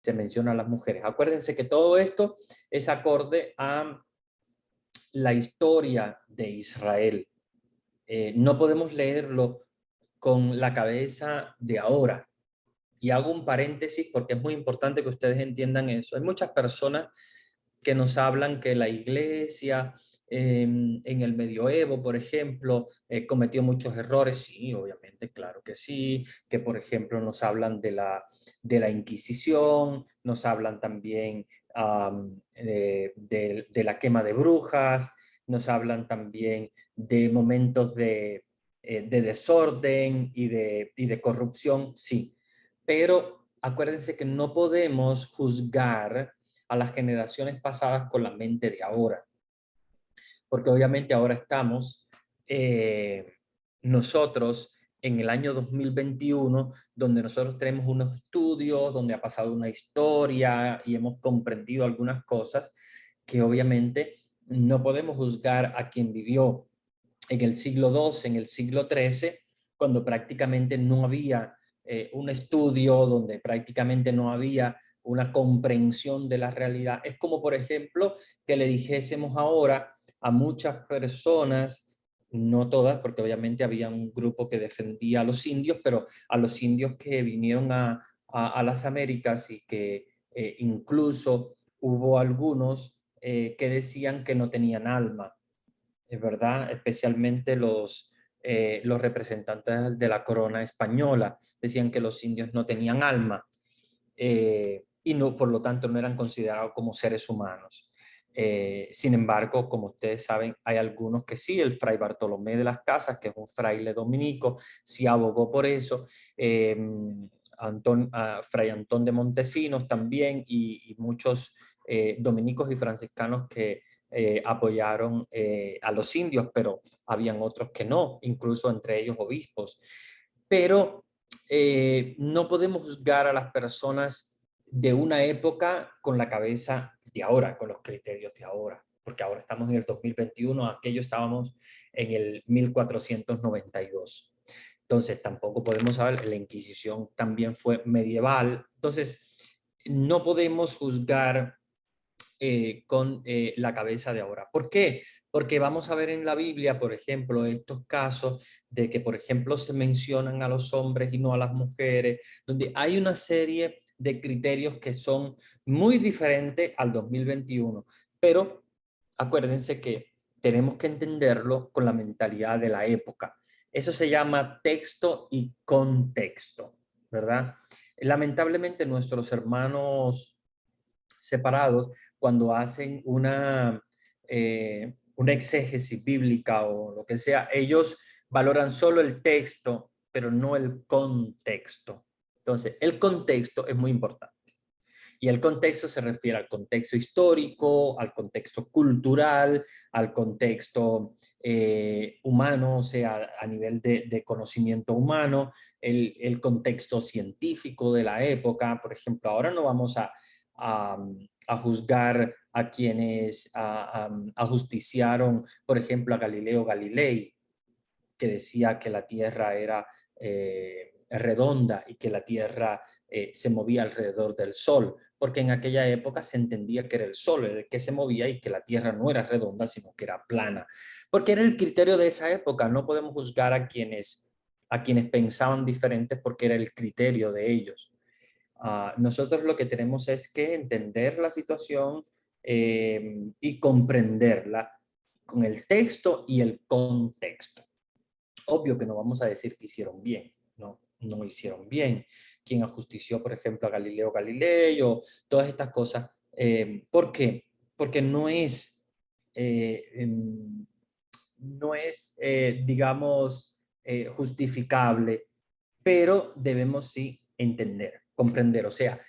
se menciona a las mujeres. Acuérdense que todo esto es acorde a la historia de Israel. No podemos leerlo con la cabeza de ahora. Y hago un paréntesis porque es muy importante que ustedes entiendan eso. Hay muchas personas que nos hablan que la iglesia en el medioevo, por ejemplo, cometió muchos errores. Sí, obviamente, claro que sí. Que, por ejemplo, nos hablan de la Inquisición, nos hablan también de la quema de brujas, nos hablan también de momentos de desorden y de corrupción, sí. Pero acuérdense que no podemos juzgar a las generaciones pasadas con la mente de ahora, porque obviamente ahora estamos nosotros en el año 2021, donde nosotros tenemos unos estudios, donde ha pasado una historia y hemos comprendido algunas cosas que obviamente no podemos juzgar a quien vivió en el siglo XII, en el siglo XIII, cuando prácticamente no había un estudio, donde prácticamente no había una comprensión de la realidad. Es como, por ejemplo, que le dijésemos ahora a muchas personas, no todas, porque obviamente había un grupo que defendía a los indios, pero a los indios que vinieron a las Américas y que incluso hubo algunos que decían que no tenían alma, es verdad, especialmente los representantes de la corona española decían que los indios no tenían alma y no, por lo tanto no eran considerados como seres humanos. Sin embargo, como ustedes saben, hay algunos que sí. El fray Bartolomé de las Casas, que es un fraile dominico, sí abogó por eso. Fray Antón de Montesinos también y muchos dominicos y franciscanos que apoyaron a los indios, pero habían otros que no, incluso entre ellos obispos. Pero no podemos juzgar a las personas de una época con la cabeza de ahora, con los criterios de ahora, porque ahora estamos en el 2021, aquello estábamos en el 1492. Entonces tampoco podemos saber, la Inquisición también fue medieval, entonces no podemos juzgar con la cabeza de ahora. ¿Por qué? Porque vamos a ver en la Biblia, por ejemplo, estos casos de que, por ejemplo, se mencionan a los hombres y no a las mujeres, donde hay una serie de criterios que son muy diferentes al 2021. Pero acuérdense que tenemos que entenderlo con la mentalidad de la época. Eso se llama texto y contexto, ¿verdad? Lamentablemente nuestros hermanos separados, cuando hacen una exégesis bíblica o lo que sea, ellos valoran solo el texto, pero no el contexto. Entonces, el contexto es muy importante. Y el contexto se refiere al contexto histórico, al contexto cultural, al contexto humano, o sea, a nivel de conocimiento humano, el contexto científico de la época. Por ejemplo, ahora no vamos a, a juzgar a quienes ajusticiaron, por ejemplo, a Galileo Galilei, que decía que la Tierra era redonda y que la Tierra se movía alrededor del Sol, porque en aquella época se entendía que era el Sol el que se movía y que la Tierra no era redonda, sino que era plana, porque era el criterio de esa época. No podemos juzgar a quienes pensaban diferentes porque era el criterio de ellos. Nosotros lo que tenemos es que entender la situación y comprenderla con el texto y el contexto. Obvio que no vamos a decir que hicieron bien, no, no hicieron bien. Quien ajustició, por ejemplo, a Galileo Galilei o todas estas cosas. ¿Por qué? Porque no es digamos, justificable, pero debemos sí entender, comprender, o sea,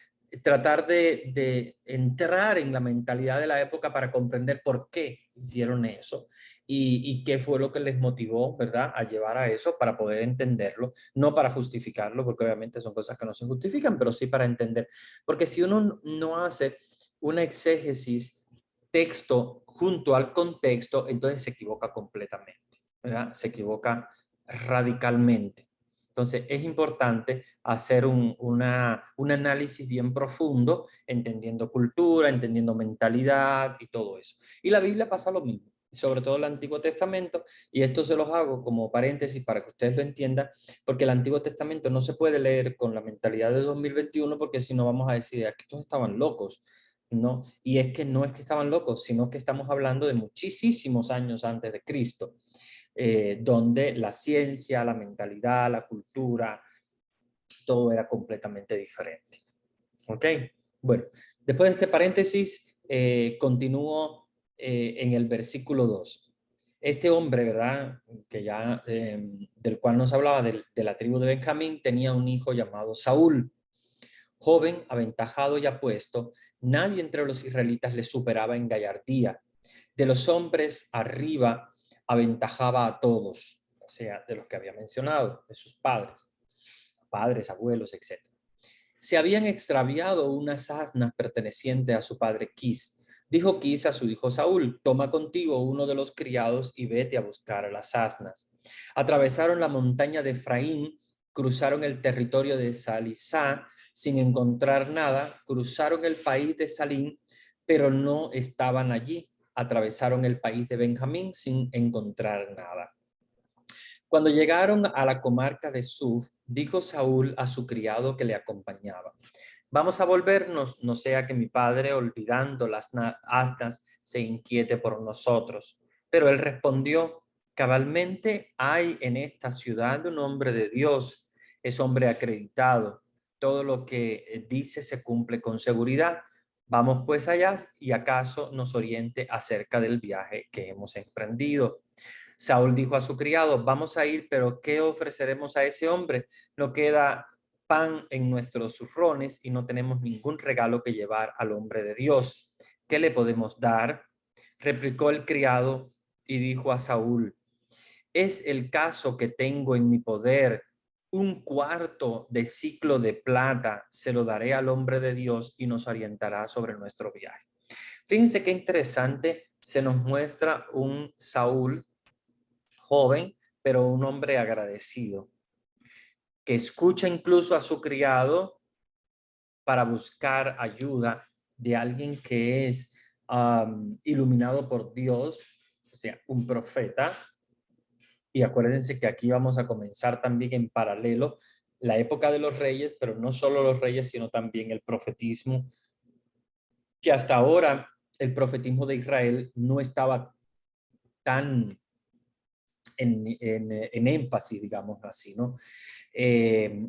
tratar de entrar en la mentalidad de la época para comprender por qué hicieron eso y qué fue lo que les motivó, ¿verdad?, a llevar a eso para poder entenderlo, no para justificarlo, porque obviamente son cosas que no se justifican, pero sí para entender. Porque si uno no hace una exégesis texto junto al contexto, entonces se equivoca completamente, ¿verdad? Se equivoca radicalmente. Entonces es importante hacer un análisis bien profundo, entendiendo cultura, entendiendo mentalidad y todo eso. Y la Biblia pasa lo mismo, sobre todo el Antiguo Testamento, y esto se los hago como paréntesis para que ustedes lo entiendan, porque el Antiguo Testamento no se puede leer con la mentalidad de 2021, porque si no vamos a decir que estos estaban locos, ¿no? Y es que no es que estaban locos, sino que estamos hablando de muchísimos años antes de Cristo, donde la ciencia, la mentalidad, la cultura, todo era completamente diferente. ¿Ok? Bueno, después de este paréntesis, continúo en el versículo 2. Este hombre, ¿verdad? Que ya, del cual nos hablaba, de la tribu de Benjamín, tenía un hijo llamado Saúl. Joven, aventajado y apuesto, nadie entre los israelitas le superaba en gallardía. De los hombres arriba, aventajaba a todos, o sea, de los que había mencionado, de sus padres, abuelos, etc. Se habían extraviado unas asnas pertenecientes a su padre Quis. Dijo Quis a su hijo Saúl: toma contigo uno de los criados y vete a buscar a las asnas. Atravesaron la montaña de Efraín, cruzaron el territorio de Salisá sin encontrar nada, cruzaron el país de Salín, pero no estaban allí. Atravesaron el país de Benjamín sin encontrar nada. Cuando llegaron a la comarca de Suf, dijo Saúl a su criado que le acompañaba: vamos a volvernos, no sea que mi padre, olvidando las asnas, se inquiete por nosotros. Pero él respondió: cabalmente hay en esta ciudad un hombre de Dios, es hombre acreditado. Todo lo que dice se cumple con seguridad. Vamos pues allá y acaso nos oriente acerca del viaje que hemos emprendido. Saúl dijo a su criado: vamos a ir, pero ¿qué ofreceremos a ese hombre? No queda pan en nuestros zurrones y no tenemos ningún regalo que llevar al hombre de Dios. ¿Qué le podemos dar? Replicó el criado y dijo a Saúl: es el caso que tengo en mi poder. Un cuarto de ciclo de plata se lo daré al hombre de Dios y nos orientará sobre nuestro viaje. Fíjense qué interesante, se nos muestra un Saúl joven, pero un hombre agradecido, que escucha incluso a su criado para buscar ayuda de alguien que es iluminado por Dios, o sea, un profeta. Y acuérdense que aquí vamos a comenzar también en paralelo la época de los reyes, pero no solo los reyes, sino también el profetismo, que hasta ahora el profetismo de Israel no estaba tan en énfasis, digamos así, ¿no?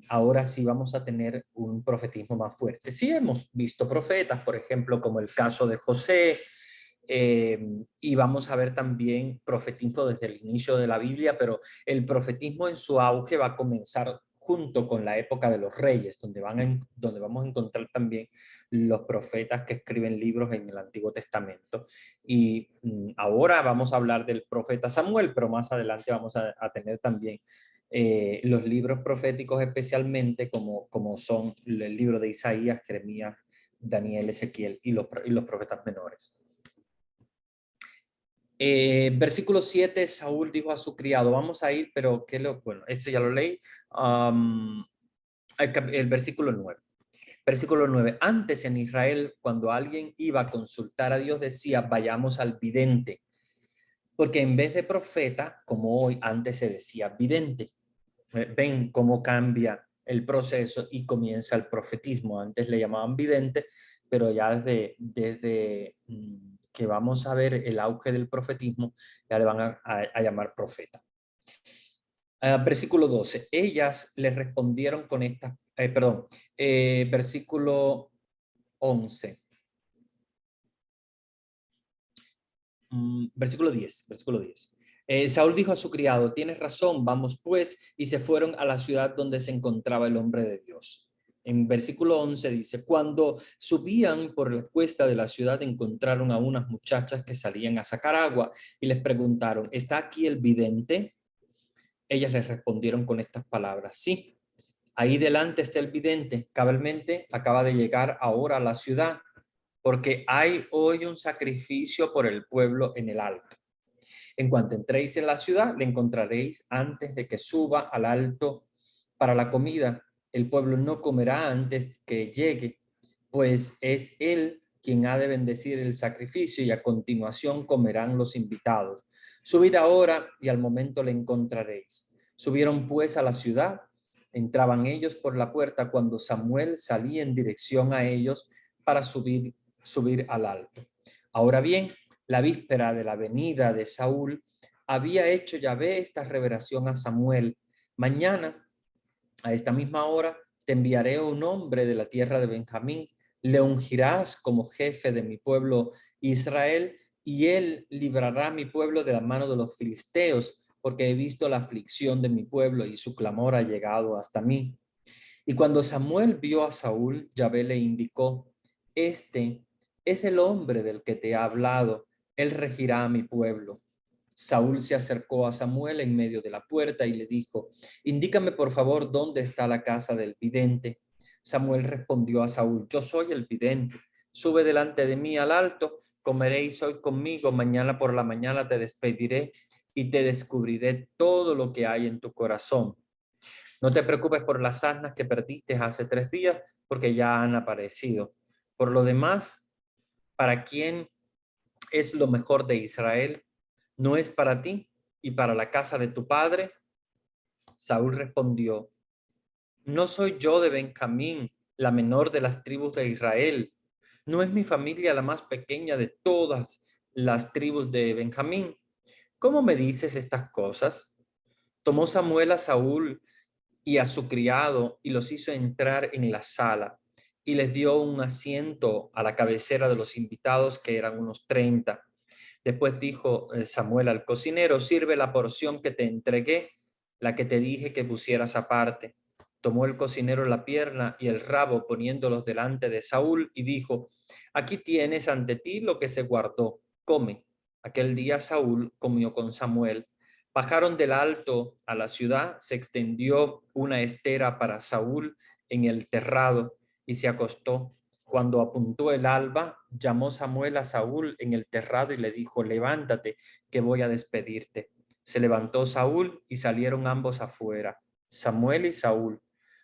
Ahora sí vamos a tener un profetismo más fuerte. Sí hemos visto profetas, por ejemplo, como el caso de José, y vamos a ver también profetismo desde el inicio de la Biblia, pero el profetismo en su auge va a comenzar junto con la época de los reyes, donde vamos a encontrar también los profetas que escriben libros en el Antiguo Testamento. Y ahora vamos a hablar del profeta Samuel, pero más adelante vamos a tener también los libros proféticos, especialmente como son el libro de Isaías, Jeremías, Daniel, Ezequiel y los profetas menores. Versículo 7, Saúl dijo a su criado: vamos a ir, pero bueno, eso ya lo leí. El versículo 9. Versículo 9. Antes en Israel, cuando alguien iba a consultar a Dios, decía: vayamos al vidente. Porque en vez de profeta, como hoy, antes se decía vidente. Ven cómo cambia el proceso y comienza el profetismo. Antes le llamaban vidente, pero ya desde que vamos a ver el auge del profetismo, ya le van a llamar profeta. Versículo 12. Ellas le respondieron con estas, versículo 11. Versículo 10. Saúl dijo a su criado: tienes razón, vamos pues, y se fueron a la ciudad donde se encontraba el hombre de Dios. En versículo 11 dice: cuando subían por la cuesta de la ciudad, encontraron a unas muchachas que salían a sacar agua y les preguntaron: ¿está aquí el vidente? Ellas les respondieron con estas palabras: sí, ahí delante está el vidente, cabalmente acaba de llegar ahora a la ciudad, porque hay hoy un sacrificio por el pueblo en el alto. En cuanto entréis en la ciudad, le encontraréis antes de que suba al alto para la comida. El pueblo no comerá antes que llegue, pues es él quien ha de bendecir el sacrificio y a continuación comerán los invitados. Subid ahora y al momento le encontraréis. Subieron pues a la ciudad. Entraban ellos por la puerta cuando Samuel salía en dirección a ellos para subir al alto. Ahora bien, la víspera de la venida de Saúl, había hecho Yahvé esta revelación a Samuel: mañana, a esta misma hora, te enviaré un hombre de la tierra de Benjamín, le ungirás como jefe de mi pueblo Israel, y él librará a mi pueblo de la mano de los filisteos, porque he visto la aflicción de mi pueblo y su clamor ha llegado hasta mí. Y cuando Samuel vio a Saúl, Yahvé le indicó: este es el hombre del que te he hablado, él regirá a mi pueblo. Saúl se acercó a Samuel en medio de la puerta y le dijo: indícame por favor dónde está la casa del vidente. Samuel respondió a Saúl: yo soy el vidente. Sube delante de mí al alto, comeréis hoy conmigo, mañana por la mañana te despediré y te descubriré todo lo que hay en tu corazón. No te preocupes por las asnas que perdiste hace 3 días, porque ya han aparecido. Por lo demás, ¿para quién es lo mejor de Israel? ¿No es para ti y para la casa de tu padre? Saúl respondió: no soy yo de Benjamín, la menor de las tribus de Israel. ¿No es mi familia la más pequeña de todas las tribus de Benjamín? ¿Cómo me dices estas cosas? Tomó Samuel a Saúl y a su criado y los hizo entrar en la sala y les dio un asiento a la cabecera de los invitados, que eran unos 30. Después dijo Samuel al cocinero: sirve la porción que te entregué, la que te dije que pusieras aparte. Tomó el cocinero la pierna y el rabo, poniéndolos delante de Saúl, y dijo: aquí tienes ante ti lo que se guardó, come. Aquel día Saúl comió con Samuel. Bajaron del alto a la ciudad, se extendió una estera para Saúl en el terrado y se acostó. Cuando apuntó el alba, llamó Samuel a Saúl en el terrado y le dijo: levántate, que voy a despedirte. Se levantó Saúl y salieron ambos afuera. Samuel y Saúl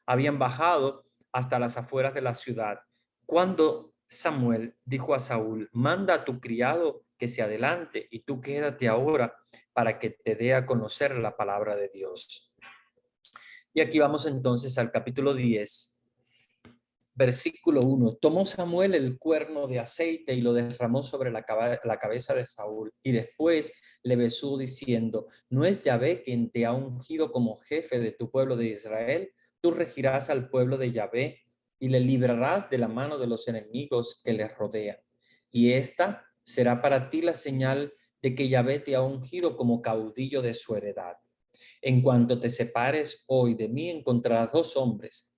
habían bajado hasta las afueras de la ciudad. Cuando Samuel dijo a Saúl: manda a tu criado que se adelante y tú quédate ahora para que te dé a conocer la palabra de Dios. Y aquí vamos entonces al capítulo 10. Versículo 1. Tomó Samuel el cuerno de aceite y lo derramó sobre la cabeza de Saúl, y después le besó diciendo: ¿no es Yahvé quien te ha ungido como jefe de tu pueblo de Israel? Tú regirás al pueblo de Yahvé y le librarás de la mano de los enemigos que le rodean. Y esta será para ti la señal de que Yahvé te ha ungido como caudillo de su heredad. En cuanto te separes hoy de mí, encontrarás 2 hombres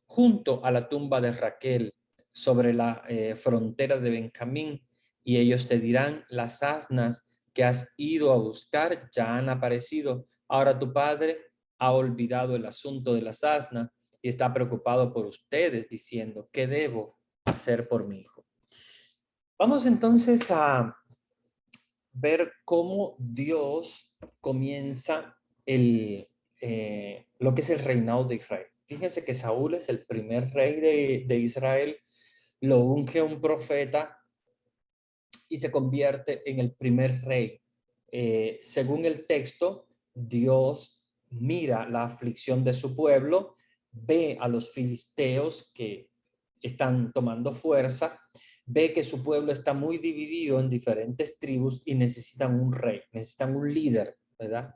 junto a la tumba de Raquel sobre la frontera de Benjamín, y ellos te dirán: las asnas que has ido a buscar ya han aparecido. Ahora tu padre ha olvidado el asunto de las asnas y está preocupado por ustedes, diciendo: ¿qué debo hacer por mi hijo? Vamos entonces a ver cómo Dios comienza lo que es el reinado de Israel. Fíjense que Saúl es el primer rey de Israel, lo unge un profeta y se convierte en el primer rey. Según el texto, Dios mira la aflicción de su pueblo, ve a los filisteos que están tomando fuerza, ve que su pueblo está muy dividido en diferentes tribus y necesitan un rey, necesitan un líder, ¿verdad?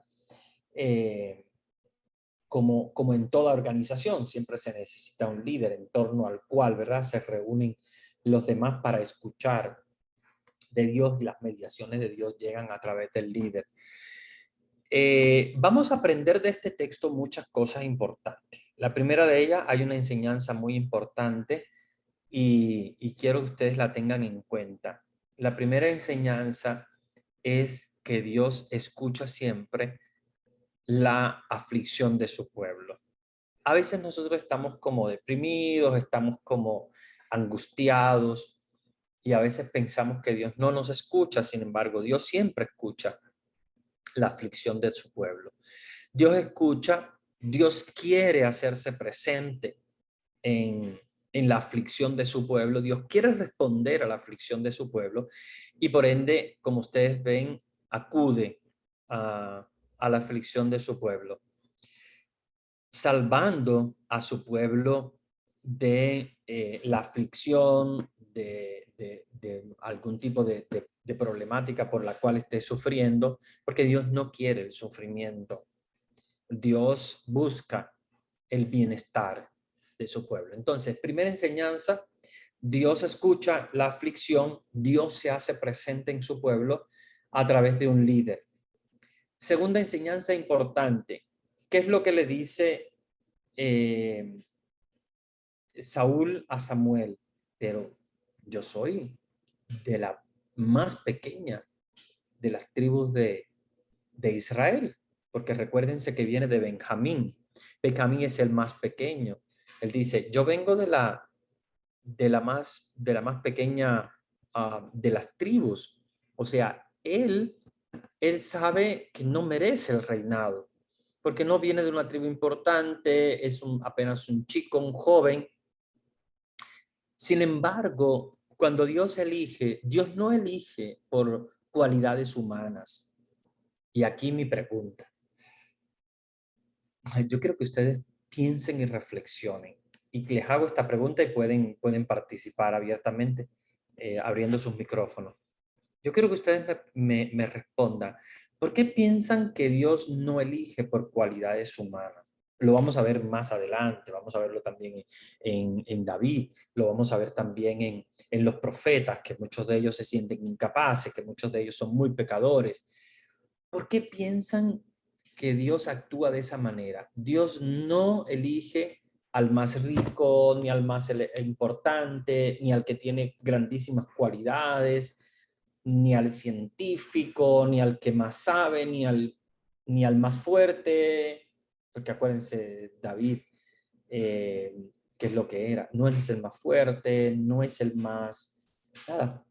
Como en toda organización, siempre se necesita un líder en torno al cual, ¿verdad?, se reúnen los demás para escuchar de Dios, y las mediaciones de Dios llegan a través del líder. Vamos a aprender de este texto muchas cosas importantes. La primera de ellas, hay una enseñanza muy importante y quiero que ustedes la tengan en cuenta. La primera enseñanza es que Dios escucha siempre la aflicción de su pueblo. A veces nosotros estamos como deprimidos, estamos como angustiados, y a veces pensamos que Dios no nos escucha. Sin embargo, Dios siempre escucha la aflicción de su pueblo. Dios escucha Dios quiere hacerse presente en la aflicción de su pueblo. Dios quiere responder a la aflicción de su pueblo y por ende, como ustedes ven, acude a la aflicción de su pueblo, salvando a su pueblo de la aflicción, de algún tipo de problemática por la cual esté sufriendo, porque Dios no quiere el sufrimiento. Dios busca el bienestar de su pueblo. Entonces, primera enseñanza, Dios escucha la aflicción, Dios se hace presente en su pueblo a través de un líder. Segunda enseñanza importante, ¿qué es lo que le dice Saúl a Samuel? Pero yo soy de la más pequeña de las tribus de Israel, porque recuérdense que viene de Benjamín. Benjamín es el más pequeño. Él dice, yo vengo de la más pequeña de las tribus. O sea, él sabe que no merece el reinado, porque no viene de una tribu importante, es apenas un chico, un joven. Sin embargo, cuando Dios elige, Dios no elige por cualidades humanas. Y aquí mi pregunta. Yo quiero que ustedes piensen y reflexionen. Y les hago esta pregunta y pueden participar abiertamente, abriendo sus micrófonos. Yo quiero que ustedes me respondan. ¿Por qué piensan que Dios no elige por cualidades humanas? Lo vamos a ver más adelante, vamos a verlo también en David, lo vamos a ver también en los profetas, que muchos de ellos se sienten incapaces, que muchos de ellos son muy pecadores. ¿Por qué piensan que Dios actúa de esa manera? Dios no elige al más rico, ni al más importante, ni al que tiene grandísimas cualidades, ni al científico, ni al que más sabe, ni al más fuerte, porque acuérdense, David, qué es lo que era, no es el más fuerte, no es el más, nada,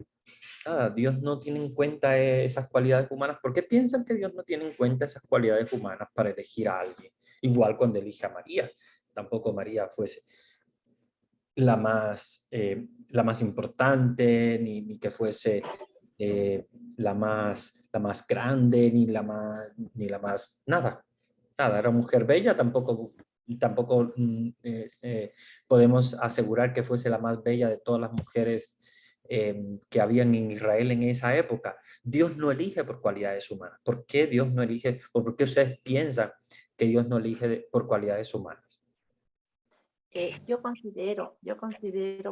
Dios no tiene en cuenta esas cualidades humanas. ¿Por qué piensan que Dios no tiene en cuenta esas cualidades humanas para elegir a alguien? Igual cuando elige a María, tampoco María fuese la más importante, ni que fuese la más grande, ni la más, nada, era mujer bella, tampoco podemos asegurar que fuese la más bella de todas las mujeres que habían en Israel en esa época. Dios no elige por cualidades humanas. ¿Por qué Dios no elige, o por qué ustedes piensan que Dios no elige por cualidades humanas? Yo considero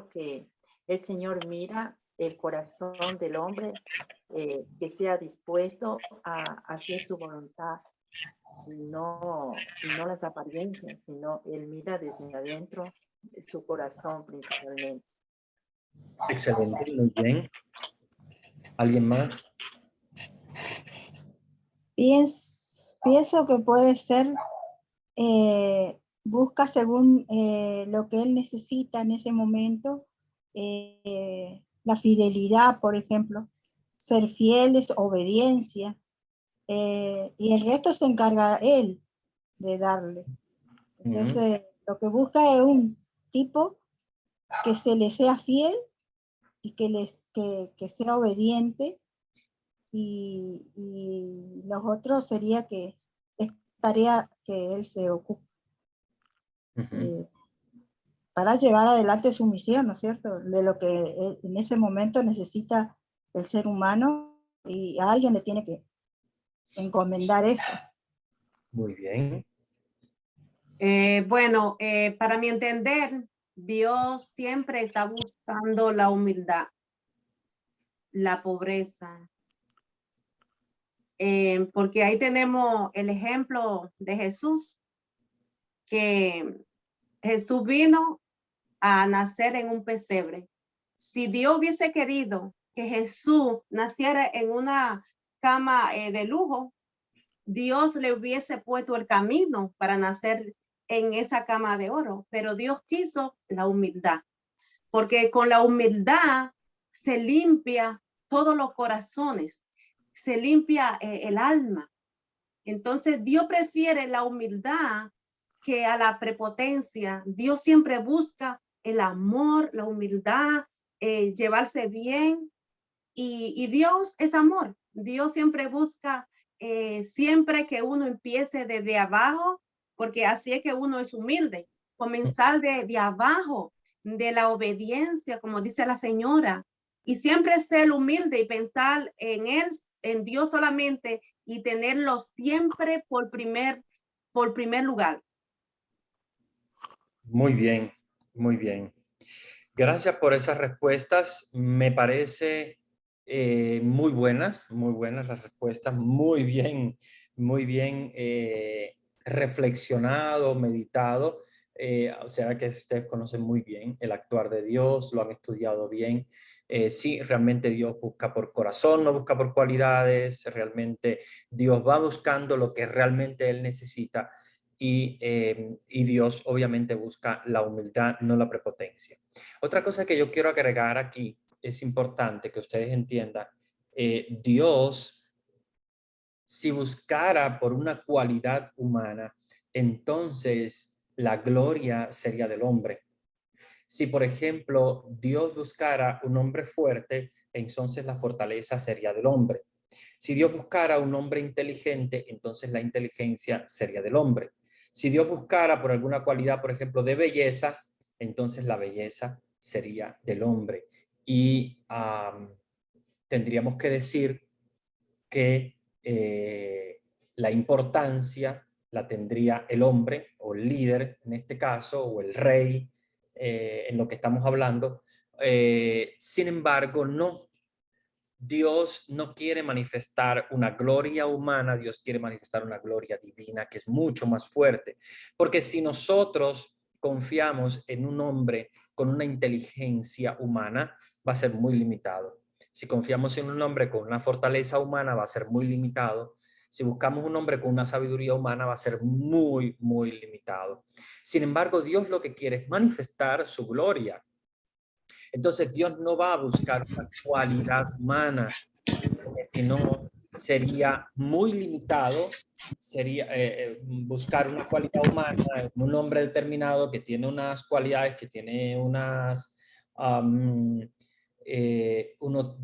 que el Señor mira el corazón del hombre, que sea dispuesto a hacer su voluntad, y no las apariencias, sino Él mira desde adentro su corazón principalmente. Excelente, muy bien. ¿Alguien más? Pienso que puede ser, busca según lo que él necesita en ese momento, la fidelidad, por ejemplo, ser fieles, obediencia, y el resto se encarga él de darle. Entonces, lo que busca es un tipo que se le sea fiel y que sea obediente, y los otros sería que es tarea que él se ocupe para llevar adelante su misión, ¿no es cierto? De lo que en ese momento necesita el ser humano, y a alguien le tiene que encomendar eso. Muy bien. Bueno, para mi entender, Dios siempre está buscando la humildad, la pobreza, porque ahí tenemos el ejemplo de Jesús, que Jesús vino a nacer en un pesebre. Si Dios hubiese querido que Jesús naciera en una cama de lujo, Dios le hubiese puesto el camino para nacer en esa cama de oro, pero Dios quiso la humildad, porque con la humildad se limpia todos los corazones, se limpia el alma. Entonces Dios prefiere la humildad que a la prepotencia. Dios siempre busca el amor, la humildad, llevarse bien. Y Dios es amor. Dios siempre busca, siempre que uno empiece desde abajo, porque así es que uno es humilde. Comenzar de abajo, de la obediencia, como dice la señora. Y siempre ser humilde y pensar en Él, en Dios solamente, y tenerlo siempre por primer lugar. Muy bien, muy bien. Gracias por esas respuestas. Me parece muy buenas las respuestas, muy bien reflexionado, meditado. O sea que ustedes conocen muy bien el actuar de Dios, lo han estudiado bien. Sí, realmente Dios busca por corazón, no busca por cualidades. Realmente Dios va buscando lo que realmente Él necesita. Y Dios obviamente busca la humildad, no la prepotencia. Otra cosa que yo quiero agregar aquí, es importante que ustedes entiendan, Dios, si buscara por una cualidad humana, entonces la gloria sería del hombre. Si, por ejemplo, Dios buscara un hombre fuerte, entonces la fortaleza sería del hombre. Si Dios buscara un hombre inteligente, entonces la inteligencia sería del hombre. Si Dios buscara por alguna cualidad, por ejemplo, de belleza, entonces la belleza sería del hombre. Y tendríamos que decir que la importancia la tendría el hombre o el líder en este caso, o el rey en lo que estamos hablando. Sin embargo, no. Dios no quiere manifestar una gloria humana, Dios quiere manifestar una gloria divina que es mucho más fuerte. Porque si nosotros confiamos en un hombre con una inteligencia humana, va a ser muy limitado. Si confiamos en un hombre con una fortaleza humana, va a ser muy limitado. Si buscamos un hombre con una sabiduría humana, va a ser muy limitado. Sin embargo, Dios lo que quiere es manifestar su gloria. Entonces Dios no va a buscar una cualidad humana, que no sería muy limitado, sería buscar una cualidad humana, un hombre determinado que tiene unas cualidades, que tiene unos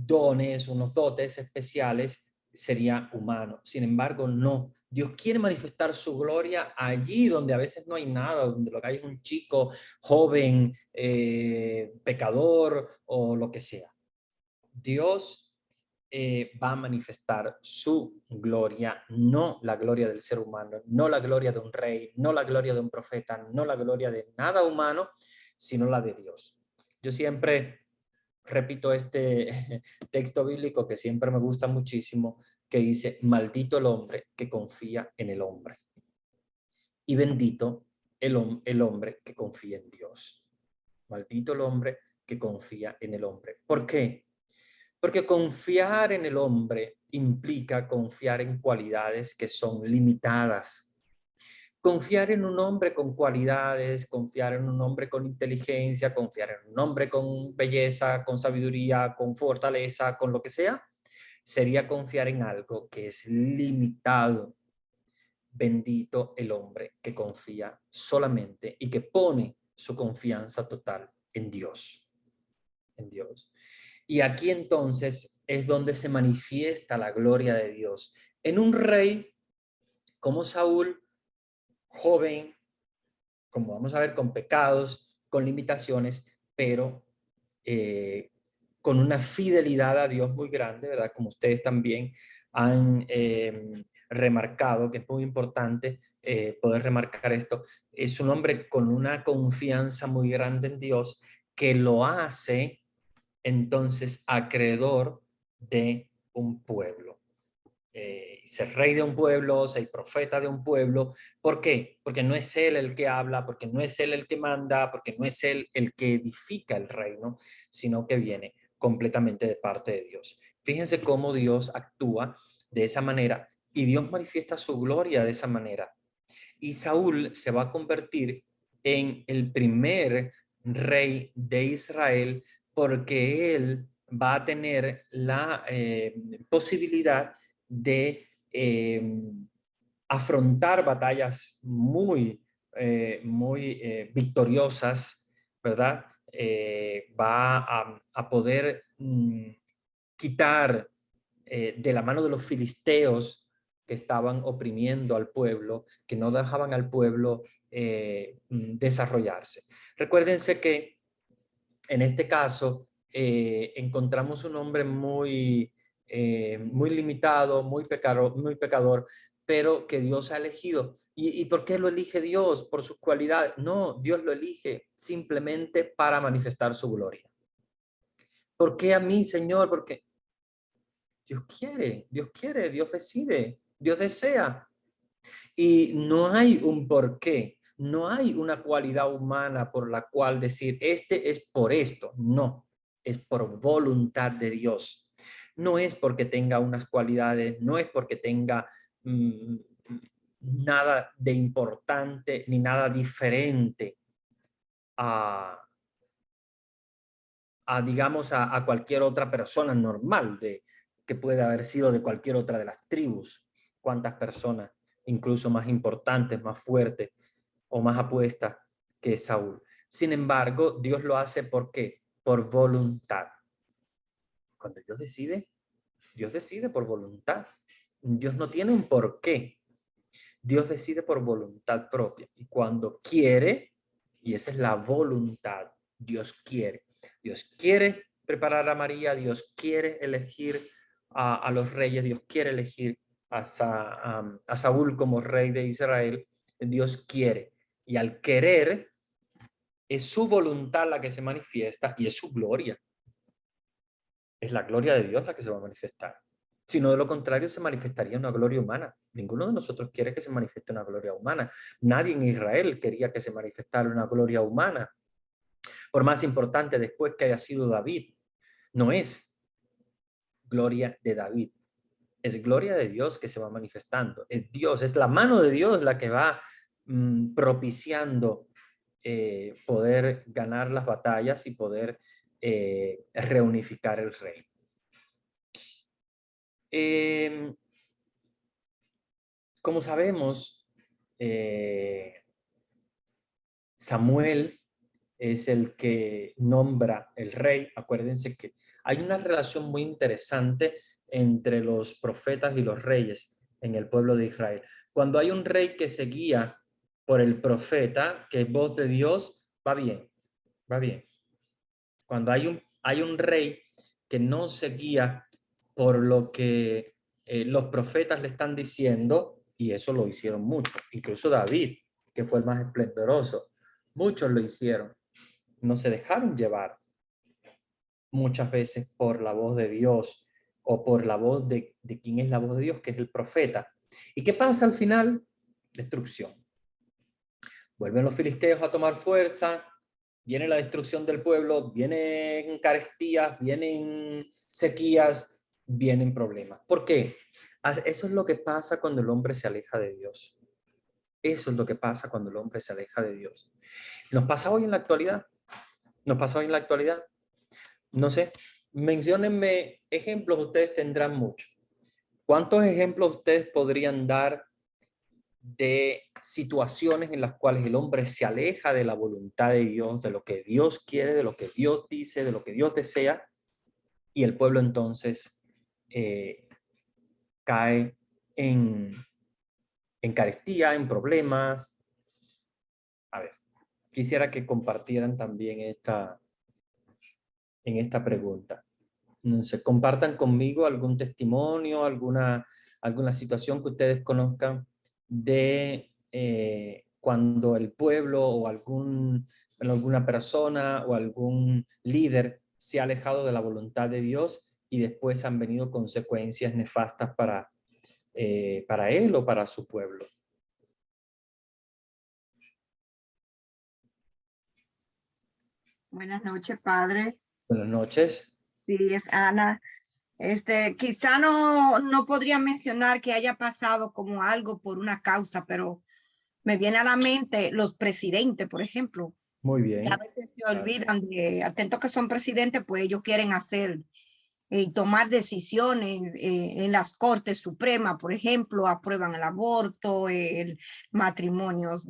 dones, unos dotes especiales, sería humano. Sin embargo, no. Dios quiere manifestar su gloria allí donde a veces no hay nada, donde lo que hay es un chico joven, pecador o lo que sea. Dios va a manifestar su gloria, no la gloria del ser humano, no la gloria de un rey, no la gloria de un profeta, no la gloria de nada humano, sino la de Dios. Yo siempre repito este texto bíblico que siempre me gusta muchísimo, que dice: maldito el hombre que confía en el hombre, y bendito el hombre que confía en Dios. Maldito el hombre que confía en el hombre. ¿Por qué? Porque confiar en el hombre implica confiar en cualidades que son limitadas. Confiar en un hombre con cualidades, confiar en un hombre con inteligencia, confiar en un hombre con belleza, con sabiduría, con fortaleza, con lo que sea, sería confiar en algo que es limitado. Bendito el hombre que confía solamente y que pone su confianza total en Dios. En Dios. Y aquí entonces es donde se manifiesta la gloria de Dios. En un rey como Saúl, joven, como vamos a ver, con pecados, con limitaciones, pero con una fidelidad a Dios muy grande, ¿verdad? Como ustedes también han remarcado, que es muy importante poder remarcar esto. Es un hombre con una confianza muy grande en Dios que lo hace entonces acreedor de un pueblo. Ser rey de un pueblo, ser profeta de un pueblo. ¿Por qué? Porque no es él el que habla, porque no es él el que manda, porque no es él el que edifica el reino, sino que viene completamente de parte de Dios. Fíjense cómo Dios actúa de esa manera y Dios manifiesta su gloria de esa manera. Y Saúl se va a convertir en el primer rey de Israel porque él va a tener la posibilidad de afrontar batallas muy muy victoriosas, ¿verdad? Va a poder quitar de la mano de los filisteos que estaban oprimiendo al pueblo, que no dejaban al pueblo desarrollarse. Recuérdense que en este caso encontramos un hombre muy limitado, muy pecador, pero que Dios ha elegido. ¿Y por qué lo elige Dios? ¿Por sus cualidades? No, Dios lo elige simplemente para manifestar su gloria. ¿Por qué a mí, Señor? Porque Dios quiere, Dios decide, Dios desea. Y no hay un porqué, no hay una cualidad humana por la cual decir, este es por esto. No, es por voluntad de Dios. No es porque tenga unas cualidades, no es porque tenga nada de importante ni nada diferente digamos, a cualquier otra persona normal que puede haber sido de cualquier otra de las tribus. ¿Cuántas personas, incluso más importantes, más fuertes o más apuestas que Saúl? Sin embargo, Dios lo hace ¿por qué? Por voluntad. Cuando Dios decide por voluntad. Dios no tiene un porqué. Dios decide por voluntad propia. Y cuando quiere, y esa es la voluntad, Dios quiere. Dios quiere preparar a María, Dios quiere elegir a los reyes, Dios quiere elegir a Saúl como rey de Israel. Dios quiere. Y al querer, es su voluntad la que se manifiesta y es su gloria. Es la gloria de Dios la que se va a manifestar. Si no, de lo contrario, se manifestaría una gloria humana. Ninguno de nosotros quiere que se manifieste una gloria humana. Nadie en Israel quería que se manifestara una gloria humana. Por más importante después que haya sido David, no es gloria de David, es gloria de Dios que se va manifestando. Es Dios, es la mano de Dios la que va propiciando poder ganar las batallas y poder reunificar el reino. Como sabemos, Samuel es el que nombra el rey. Acuérdense que hay una relación muy interesante entre los profetas y los reyes en el pueblo de Israel. Cuando hay un rey que se guía por el profeta, que es voz de Dios, va bien, va bien. Cuando hay un rey que no se guía por lo que los profetas le están diciendo, y eso lo hicieron mucho, incluso David, que fue el más esplendoroso, muchos lo hicieron, no se dejaron llevar muchas veces por la voz de Dios o por la voz de quién es la voz de Dios, que es el profeta. ¿Y qué pasa al final? Destrucción. Vuelven los filisteos a tomar fuerza, viene la destrucción del pueblo, vienen carestías, vienen sequías, vienen problemas. ¿Por qué? Eso es lo que pasa cuando el hombre se aleja de Dios. Eso es lo que pasa cuando el hombre se aleja de Dios. ¿Nos pasa hoy en la actualidad? ¿Nos pasa hoy en la actualidad? No sé. Menciónenme ejemplos, ustedes tendrán muchos. ¿Cuántos ejemplos ustedes podrían dar de situaciones en las cuales el hombre se aleja de la voluntad de Dios, de lo que Dios quiere, de lo que Dios dice, de lo que Dios desea, y el pueblo entonces cae en carestía, en problemas? A ver, quisiera que compartieran también en esta pregunta. No sé, compartan conmigo algún testimonio, alguna situación que ustedes conozcan de cuando el pueblo o alguna persona o algún líder se ha alejado de la voluntad de Dios y después han venido consecuencias nefastas para él o para su pueblo. Buenas noches, padre. Buenas noches. Sí, es Ana. Quizá no podría mencionar que haya pasado como algo por una causa, pero me viene a la mente los presidentes, por ejemplo. Muy bien. Que a veces se olvidan de, atento que son presidentes, pues ellos quieren hacer y tomar decisiones en las Cortes Supremas, por ejemplo, aprueban el aborto, el matrimonios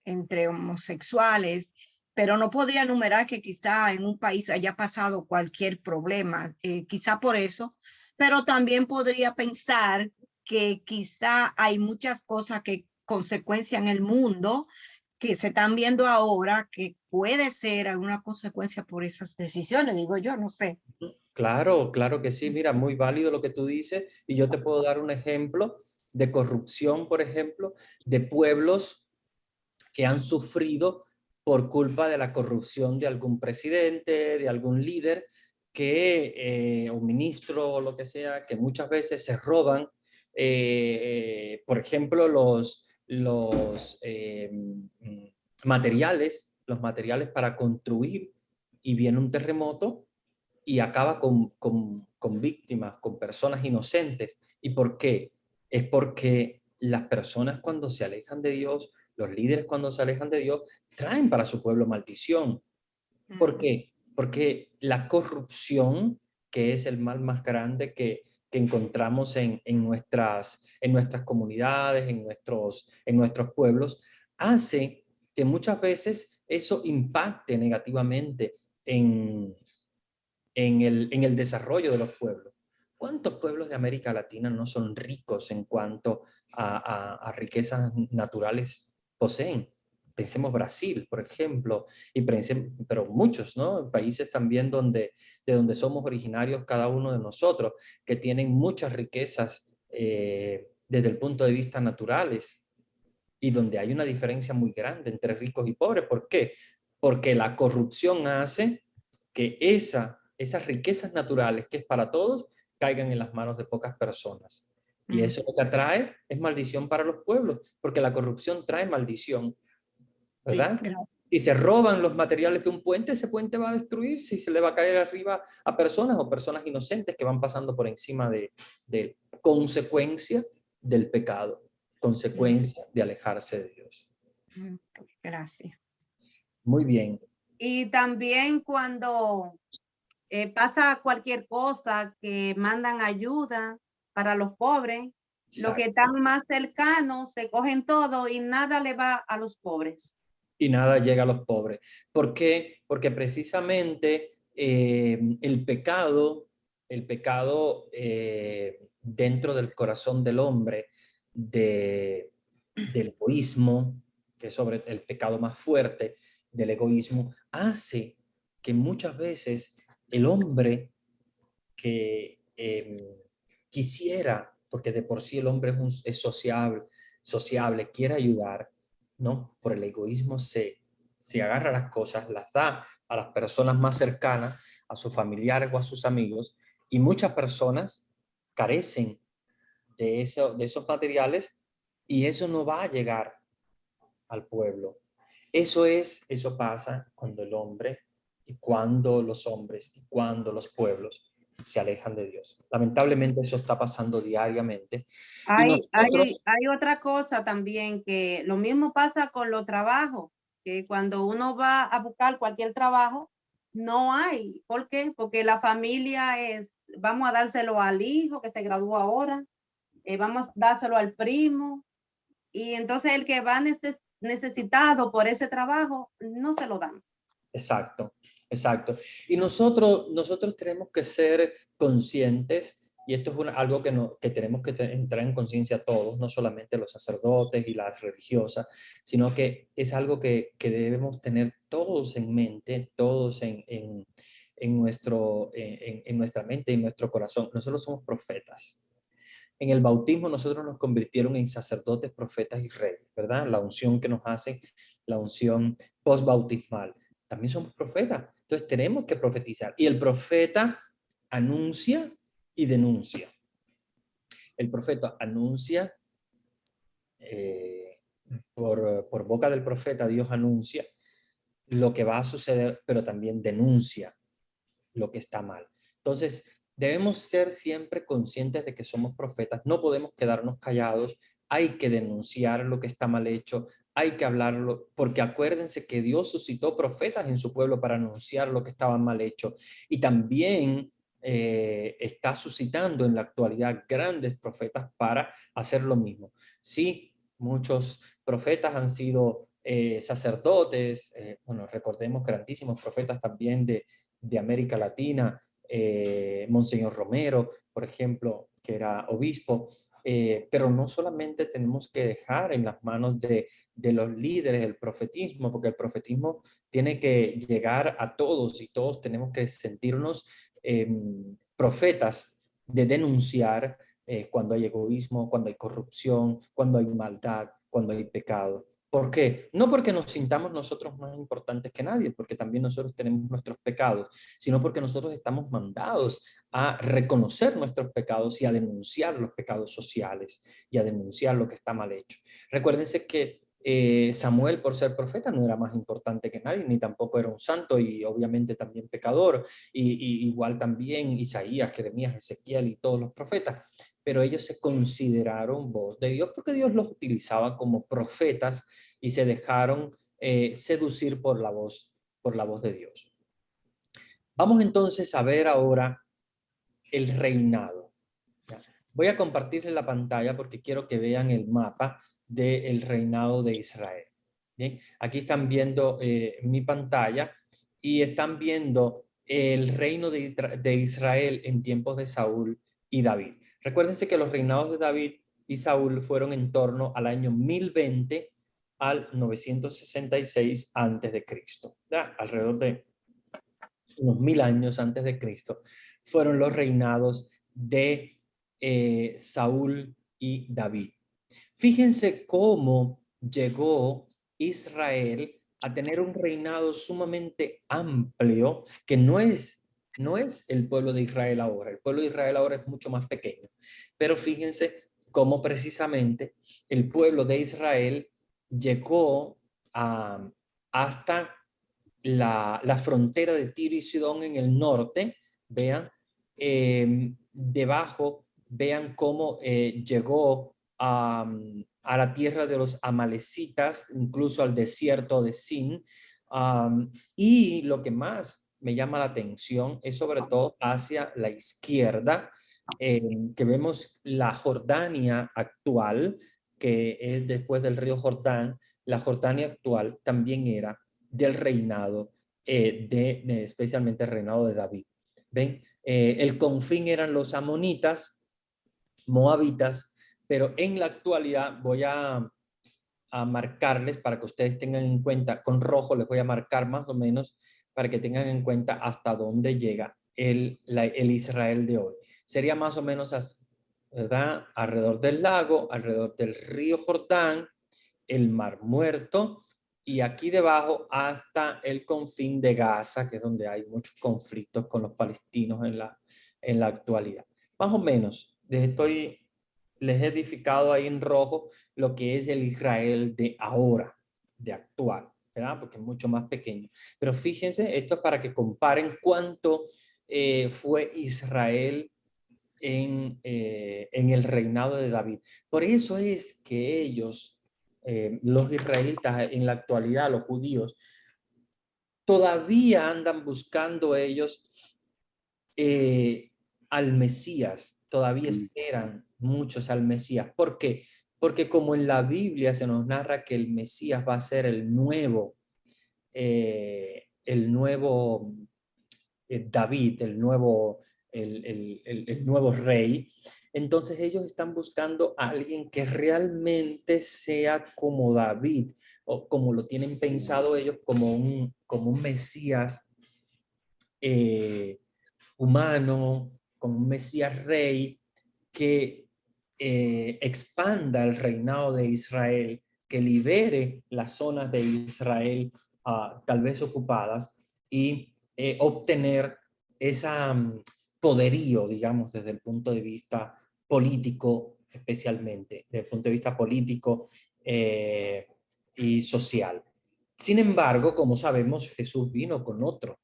entre homosexuales, pero no podría enumerar que quizá en un país haya pasado cualquier problema, quizá por eso, pero también podría pensar que quizá hay muchas cosas que consecuencian en el mundo que se están viendo ahora que puede ser alguna consecuencia por esas decisiones, digo yo, no sé. Claro, claro que sí. Mira, muy válido lo que tú dices. Y yo te puedo dar un ejemplo de corrupción, por ejemplo, de pueblos que han sufrido por culpa de la corrupción de algún presidente, de algún líder, un ministro o lo que sea, que muchas veces se roban, por ejemplo, los materiales para construir, y viene un terremoto y acaba con víctimas, con personas inocentes. ¿Y por qué? Es porque las personas cuando se alejan de Dios, los líderes cuando se alejan de Dios, traen para su pueblo maldición. ¿Por qué? Porque la corrupción, que es el mal más grande que encontramos en nuestras comunidades, en nuestros pueblos, hace que muchas veces eso impacte negativamente en el desarrollo de los pueblos. ¿Cuántos pueblos de América Latina no son ricos en cuanto a riquezas naturales poseen? Pensemos Brasil, por ejemplo, pero muchos, ¿no? Países también de donde somos originarios cada uno de nosotros, que tienen muchas riquezas desde el punto de vista naturales, y donde hay una diferencia muy grande entre ricos y pobres. ¿Por qué? Porque la corrupción hace que esas riquezas naturales, que es para todos, caigan en las manos de pocas personas. Y eso lo que atrae es maldición para los pueblos, porque la corrupción trae maldición, Sí, ¿verdad? gracias. Si se roban los materiales de un puente, ese puente va a destruirse y se le va a caer arriba a personas o personas inocentes que van pasando por encima de consecuencia del pecado, consecuencia de alejarse de Dios. Gracias. Muy bien. Y también cuando pasa cualquier cosa que mandan ayuda para los pobres, los que Exacto. están más cercanos se cogen todo y nada le va a los pobres. Y nada llega a los pobres. ¿Por qué? Porque precisamente el pecado dentro del corazón del hombre, del egoísmo, que es sobre el pecado más fuerte del egoísmo, hace que muchas veces el hombre que quisiera, porque de por sí el hombre es sociable, quiere ayudar, ¿no? Por el egoísmo se agarra las cosas, las da a las personas más cercanas, a sus familiares o a sus amigos, y muchas personas carecen de esos materiales, y eso no va a llegar al pueblo. Eso pasa cuando el hombre y cuando los hombres y cuando los pueblos se alejan de Dios. Lamentablemente eso está pasando diariamente. Y nosotros, Hay otra cosa también, que lo mismo pasa con los trabajos, que cuando uno va a buscar cualquier trabajo, no hay. ¿Por qué? Porque la familia vamos a dárselo al hijo que se graduó ahora, vamos a dárselo al primo, y entonces el que va necesitado por ese trabajo, no se lo dan. exacto, exacto. Y nosotros tenemos que ser conscientes, y esto es algo que tenemos que entrar en conciencia todos, no solamente los sacerdotes y las religiosas, sino que es algo que debemos tener todos en mente, todos en nuestra mente y en nuestro corazón. Nosotros somos profetas. En el bautismo nosotros nos convirtieron en sacerdotes, profetas y reyes, ¿verdad? La unción que nos hacen, la unción postbautismal. También somos profetas. Entonces tenemos que profetizar. Y el profeta anuncia y denuncia. El profeta anuncia, por boca del profeta Dios anuncia lo que va a suceder, pero también denuncia lo que está mal. Entonces, debemos ser siempre conscientes de que somos profetas, no podemos quedarnos callados, hay que denunciar lo que está mal hecho, hay que hablarlo, porque acuérdense que Dios suscitó profetas en su pueblo para anunciar lo que estaba mal hecho. Y también está suscitando en la actualidad grandes profetas para hacer lo mismo. Sí, muchos profetas han sido sacerdotes, bueno, recordemos grandísimos profetas también de América Latina, Monseñor Romero, por ejemplo, que era obispo, pero no solamente tenemos que dejar en las manos de los líderes el profetismo, porque el profetismo tiene que llegar a todos y todos tenemos que sentirnos profetas de denunciar cuando hay egoísmo, cuando hay corrupción, cuando hay maldad, cuando hay pecado. ¿Por qué? No porque nos sintamos nosotros más importantes que nadie, porque también nosotros tenemos nuestros pecados, sino porque nosotros estamos mandados a reconocer nuestros pecados y a denunciar los pecados sociales y a denunciar lo que está mal hecho. Recuérdense que Samuel, por ser profeta, no era más importante que nadie, ni tampoco era un santo y obviamente también pecador, y igual también Isaías, Jeremías, Ezequiel y todos los profetas, pero ellos se consideraron voz de Dios porque Dios los utilizaba como profetas y se dejaron seducir por la voz de Dios. Vamos entonces a ver ahora el reinado. Voy a compartirles la pantalla porque quiero que vean el mapa del reinado de Israel. ¿Bien? Aquí están viendo mi pantalla y están viendo el reino de Israel en tiempos de Saúl y David. Recuérdense que los reinados de David y Saúl fueron en torno al año 1020 al 966 antes de Cristo. Alrededor de unos 1000 años antes de Cristo fueron los reinados de Saúl y David. Fíjense cómo llegó Israel a tener un reinado sumamente amplio, que no es el pueblo de Israel ahora. El pueblo de Israel ahora es mucho más pequeño. Pero fíjense cómo precisamente el pueblo de Israel llegó hasta la frontera de Tiro y Sidón en el norte. Vean, debajo, vean cómo llegó a la tierra de los amalecitas, incluso al desierto de Sin. Y lo que más me llama la atención es sobre todo hacia la izquierda, que vemos la Jordania actual, que es después del río Jordán. La Jordania actual también era del reinado, especialmente el reinado de David. ¿Ven? El confín eran los amonitas, moabitas, pero en la actualidad voy a marcarles para que ustedes tengan en cuenta, con rojo les voy a marcar más o menos para que tengan en cuenta hasta dónde llega el Israel de hoy. Sería más o menos así, ¿verdad? Alrededor del lago, alrededor del río Jordán, el Mar Muerto, y aquí debajo hasta el confín de Gaza, que es donde hay muchos conflictos con los palestinos en la actualidad. Más o menos, les he edificado ahí en rojo lo que es el Israel de ahora, de actual, ¿verdad? Porque es mucho más pequeño. Pero fíjense, esto es para que comparen cuánto fue Israel en el reinado de David. Por eso es que ellos, los israelitas en la actualidad, los judíos, todavía andan buscando ellos al Mesías, todavía esperan muchos al Mesías. ¿Por qué? Porque como en la Biblia se nos narra que el Mesías va a ser el nuevo David, el nuevo rey, entonces ellos están buscando a alguien que realmente sea como David, o como lo tienen pensado ellos, como un Mesías humano, como un Mesías rey que expanda el reinado de Israel, que libere las zonas de Israel tal vez ocupadas y obtener esa poderío, digamos, desde el punto de vista político, especialmente, desde el punto de vista político y social. Sin embargo, como sabemos, Jesús vino con otro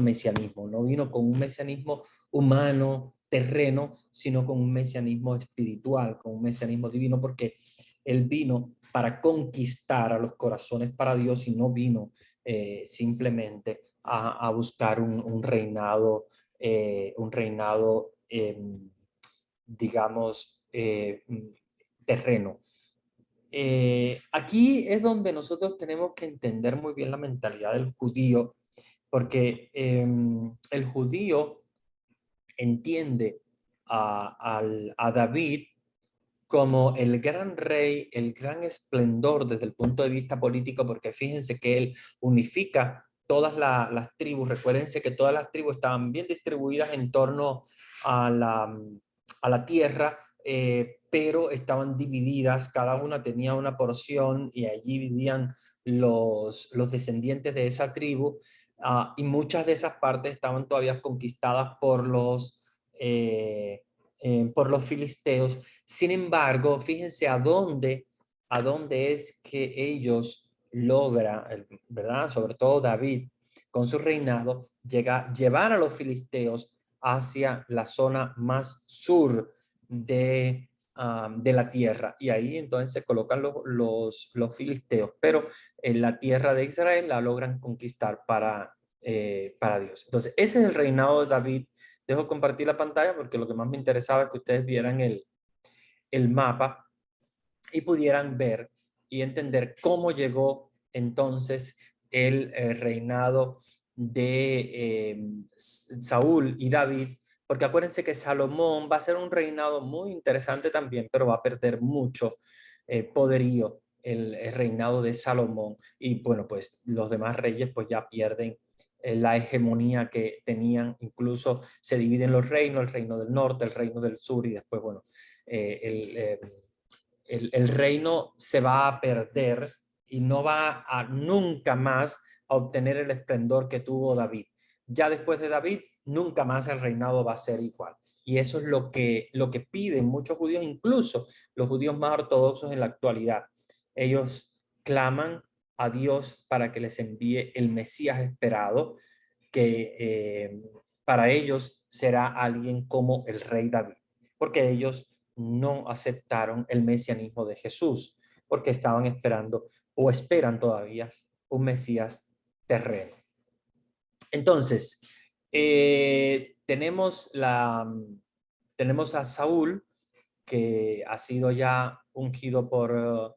mesianismo, no vino con un mesianismo humano, terreno, sino con un mesianismo espiritual, con un mesianismo divino, porque él vino para conquistar a los corazones para Dios y no vino simplemente a buscar un reinado un reinado, digamos, terreno. Aquí es donde nosotros tenemos que entender muy bien la mentalidad del judío, porque el judío entiende a David como el gran rey, el gran esplendor desde el punto de vista político, porque fíjense que él unifica todas las tribus. Recuérdense que todas las tribus estaban bien distribuidas en torno a la tierra, pero estaban divididas, cada una tenía una porción y allí vivían los descendientes de esa tribu, y muchas de esas partes estaban todavía conquistadas por los filisteos. Sin embargo, fíjense a dónde es que ellos logran, ¿verdad? Sobre todo David, con su reinado, llevar a los filisteos hacia la zona más sur de la tierra. Y ahí entonces se colocan los filisteos, pero en la tierra de Israel la logran conquistar para Dios. Entonces, ese es el reinado de David. Dejo compartir la pantalla porque lo que más me interesaba es que ustedes vieran el mapa y pudieran ver y entender cómo llegó entonces el reinado de Saúl y David, porque acuérdense que Salomón va a ser un reinado muy interesante también, pero va a perder mucho poderío el reinado de Salomón, y bueno, pues los demás reyes pues ya pierden la hegemonía que tenían. Incluso se dividen los reinos, el reino del norte, el reino del sur, y después, bueno, el reino se va a perder y no va a nunca más a obtener el esplendor que tuvo David. Ya después de David, nunca más el reinado va a ser igual. Y eso es lo que piden muchos judíos, incluso los judíos más ortodoxos en la actualidad. Ellos claman a Dios para que les envíe el Mesías esperado, que para ellos será alguien como el rey David, porque ellos no aceptaron el mesianismo de Jesús, porque estaban esperando o esperan todavía un Mesías terreno. Entonces, tenemos a Saúl, que ha sido ya ungido por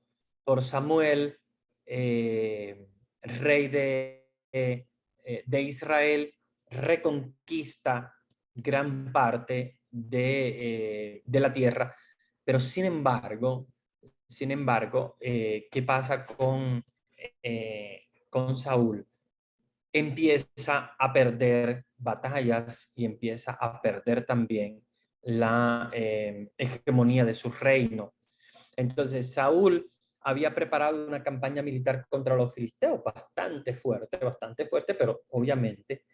Samuel, rey de Israel, reconquista gran parte de la tierra, pero sin embargo, ¿qué pasa con Saúl? Empieza a perder batallas y empieza a perder también la hegemonía de su reino. Entonces Saúl había preparado una campaña militar contra los filisteos bastante fuerte, pero obviamente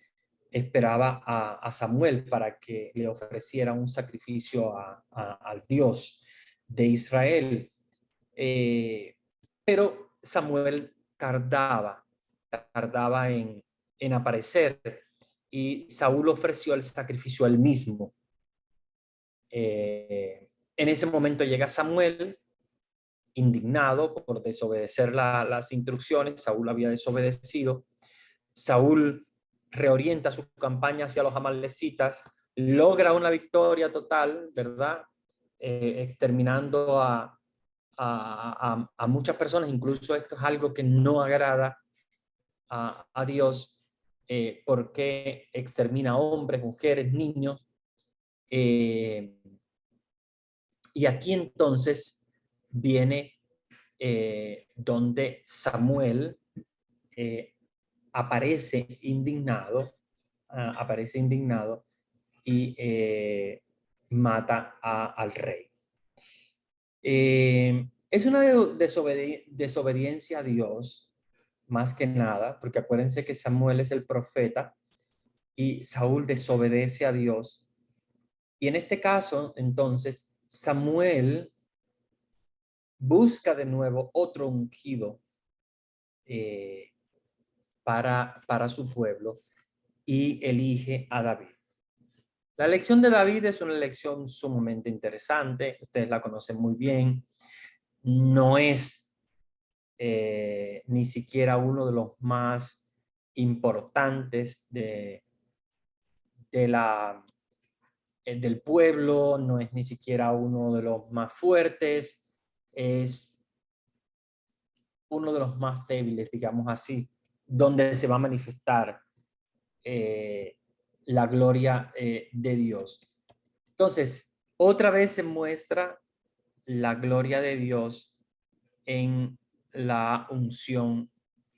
esperaba a Samuel para que le ofreciera un sacrificio al Dios de Israel. Pero Samuel tardaba en aparecer, y Saúl ofreció el sacrificio a él mismo. En ese momento llega Samuel, indignado por desobedecer las instrucciones. Saúl había desobedecido. Saúl reorienta su campaña hacia los amalecitas, logra una victoria total, ¿verdad? Exterminando a muchas personas. Incluso esto es algo que no agrada a Dios, porque extermina hombres, mujeres, niños. Y aquí entonces viene donde Samuel aparece indignado y mata al rey. Es una desobediencia a Dios, más que nada, porque acuérdense que Samuel es el profeta y Saúl desobedece a Dios. Y en este caso, entonces, Samuel busca de nuevo otro ungido para su pueblo, y elige a David. La elección de David es una elección sumamente interesante. Ustedes la conocen muy bien. No es ni siquiera uno de los más importantes del pueblo, no es ni siquiera uno de los más fuertes, es uno de los más débiles, digamos así, donde se va a manifestar la gloria de Dios. Entonces, otra vez se muestra la gloria de Dios en la unción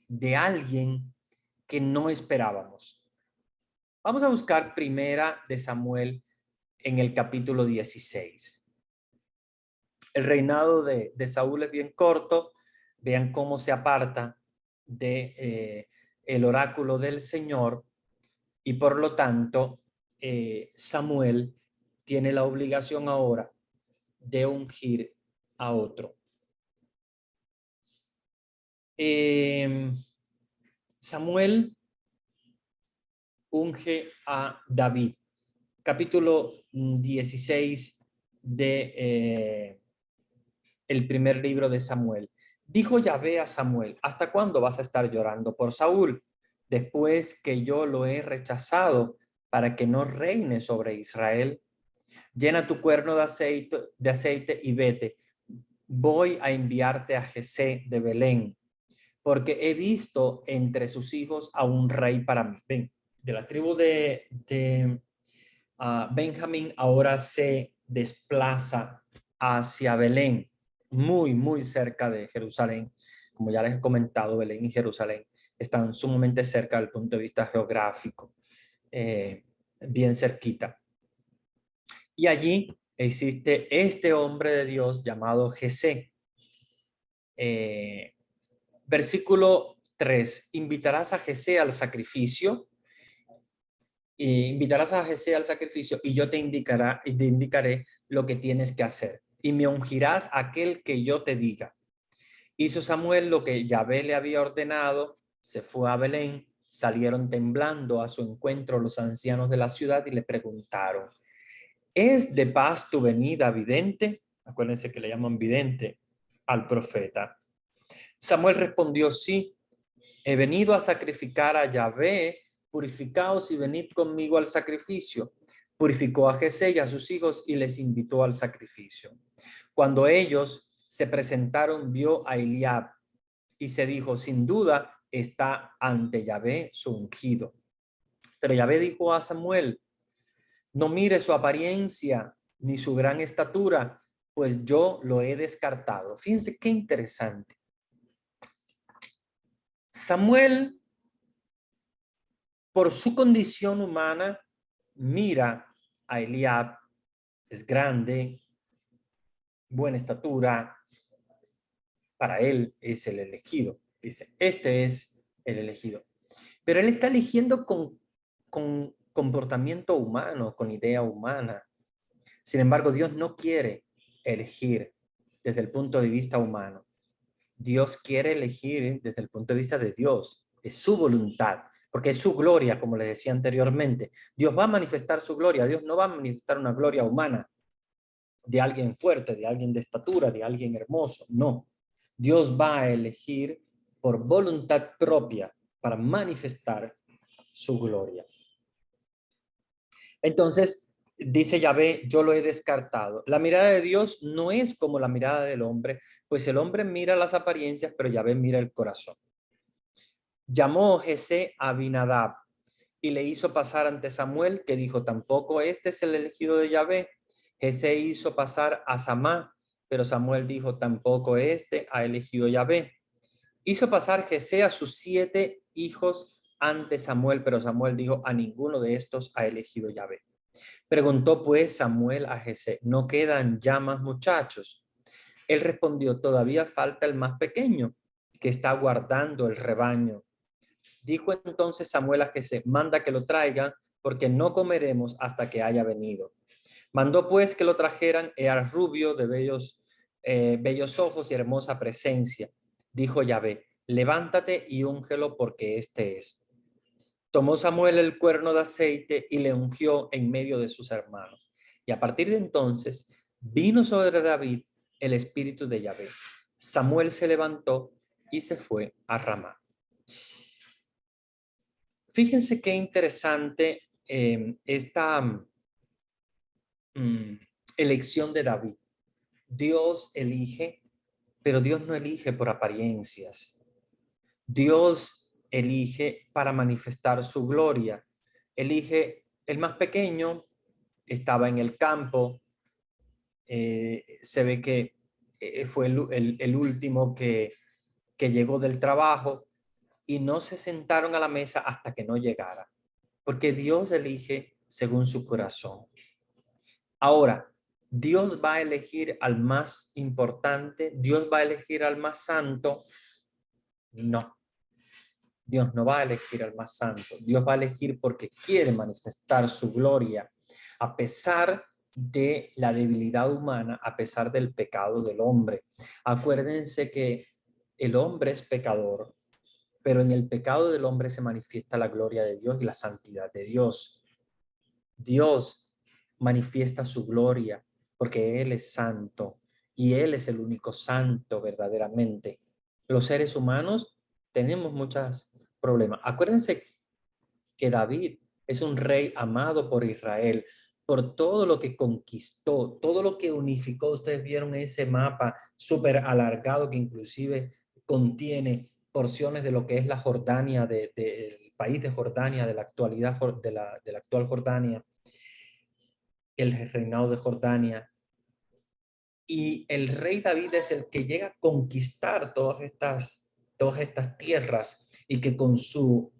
de alguien que no esperábamos. Vamos a buscar Primera de Samuel en el capítulo 16. El reinado de Saúl es bien corto. Vean cómo se aparta de el oráculo del Señor, y por lo tanto Samuel tiene la obligación ahora de ungir a otro. Samuel unge a David. Capítulo 16 de el primer libro de Samuel. Dijo Yahvé a Samuel: ¿hasta cuándo vas a estar llorando por Saúl, después que yo lo he rechazado para que no reine sobre Israel? Llena tu cuerno de aceite y vete. Voy a enviarte a Jesé de Belén, porque he visto entre sus hijos a un rey para mí. Ven, de la tribu de Benjamín ahora se desplaza hacia Belén, muy cerca de Jerusalén. Como ya les he comentado, Belén y Jerusalén están sumamente cerca desde el punto de vista geográfico, bien cerquita. Y allí existe este hombre de Dios llamado Jesé. Versículo 3, invitarás a Jesé al sacrificio. Invitarás a Jesé al sacrificio y yo te indicaré lo que tienes que hacer. Y me ungirás aquel que yo te diga. Hizo Samuel lo que Yahvé le había ordenado, se fue a Belén, salieron temblando a su encuentro los ancianos de la ciudad y le preguntaron: ¿es de paz tu venida, vidente? Acuérdense que le llaman vidente al profeta. Samuel respondió: sí, he venido a sacrificar a Yahvé. Purificaos y venid conmigo al sacrificio. Purificó a Jesé y a sus hijos y les invitó al sacrificio. Cuando ellos se presentaron, vio a Eliab y se dijo: sin duda está ante Yahvé su ungido. Pero Yahvé dijo a Samuel: no mire su apariencia ni su gran estatura, pues yo lo he descartado. Fíjense qué interesante. Samuel, por su condición humana, mira a Eliab, es grande, buena estatura, para él es el elegido. Dice, este es el elegido. Pero él está eligiendo con comportamiento humano, con idea humana. Sin embargo, Dios no quiere elegir desde el punto de vista humano. Dios quiere elegir desde el punto de vista de Dios. Es su voluntad, porque es su gloria, como les decía anteriormente. Dios va a manifestar su gloria. Dios no va a manifestar una gloria humana de alguien fuerte, de alguien de estatura, de alguien hermoso. No. Dios va a elegir por voluntad propia para manifestar su gloria. Entonces, dice Yahvé, yo lo he descartado. La mirada de Dios no es como la mirada del hombre, pues el hombre mira las apariencias, pero Yahvé mira el corazón. Llamó Jesé a Abinadab y le hizo pasar ante Samuel, que dijo: tampoco este es el elegido de Yahvé. Jesé hizo pasar a Samá, pero Samuel dijo: tampoco este ha elegido Yahvé. Hizo pasar Jesé a sus 7 hijos ante Samuel, pero Samuel dijo: a ninguno de estos ha elegido Yahvé. Preguntó pues Samuel a Jesé: ¿no quedan ya más muchachos? Él respondió: todavía falta el más pequeño, que está guardando el rebaño. Dijo entonces Samuel a Jesé: manda que lo traigan, porque no comeremos hasta que haya venido. Mandó pues que lo trajeran. Era rubio, de bellos ojos y hermosa presencia. Dijo Yahvé: levántate y úngelo, porque este es. Tomó Samuel el cuerno de aceite y le ungió en medio de sus hermanos. Y a partir de entonces vino sobre David el espíritu de Yahvé. Samuel se levantó y se fue a Ramá. Fíjense qué interesante esta elección de David. Dios elige, pero Dios no elige por apariencias. Dios elige para manifestar su gloria. Elige el más pequeño, estaba en el campo, se ve que fue el último que llegó del trabajo y no se sentaron a la mesa hasta que no llegara, porque Dios elige según su corazón. Ahora, Dios va a elegir al más importante, Dios va a elegir al más santo. No, Dios no va a elegir al más santo. Dios va a elegir porque quiere manifestar su gloria a pesar de la debilidad humana, a pesar del pecado del hombre. Acuérdense que el hombre es pecador, pero en el pecado del hombre se manifiesta la gloria de Dios y la santidad de Dios. Dios manifiesta su gloria porque Él es santo y Él es el único santo verdaderamente. Los seres humanos tenemos muchos problemas. Acuérdense que David es un rey amado por Israel, por todo lo que conquistó, todo lo que unificó. Ustedes vieron ese mapa súper alargado que inclusive contiene porciones de lo que es la Jordania, del país de Jordania, de la actualidad, de la actual Jordania, el reinado de Jordania. Y el rey David es el que llega a conquistar todas estas tierras y que con su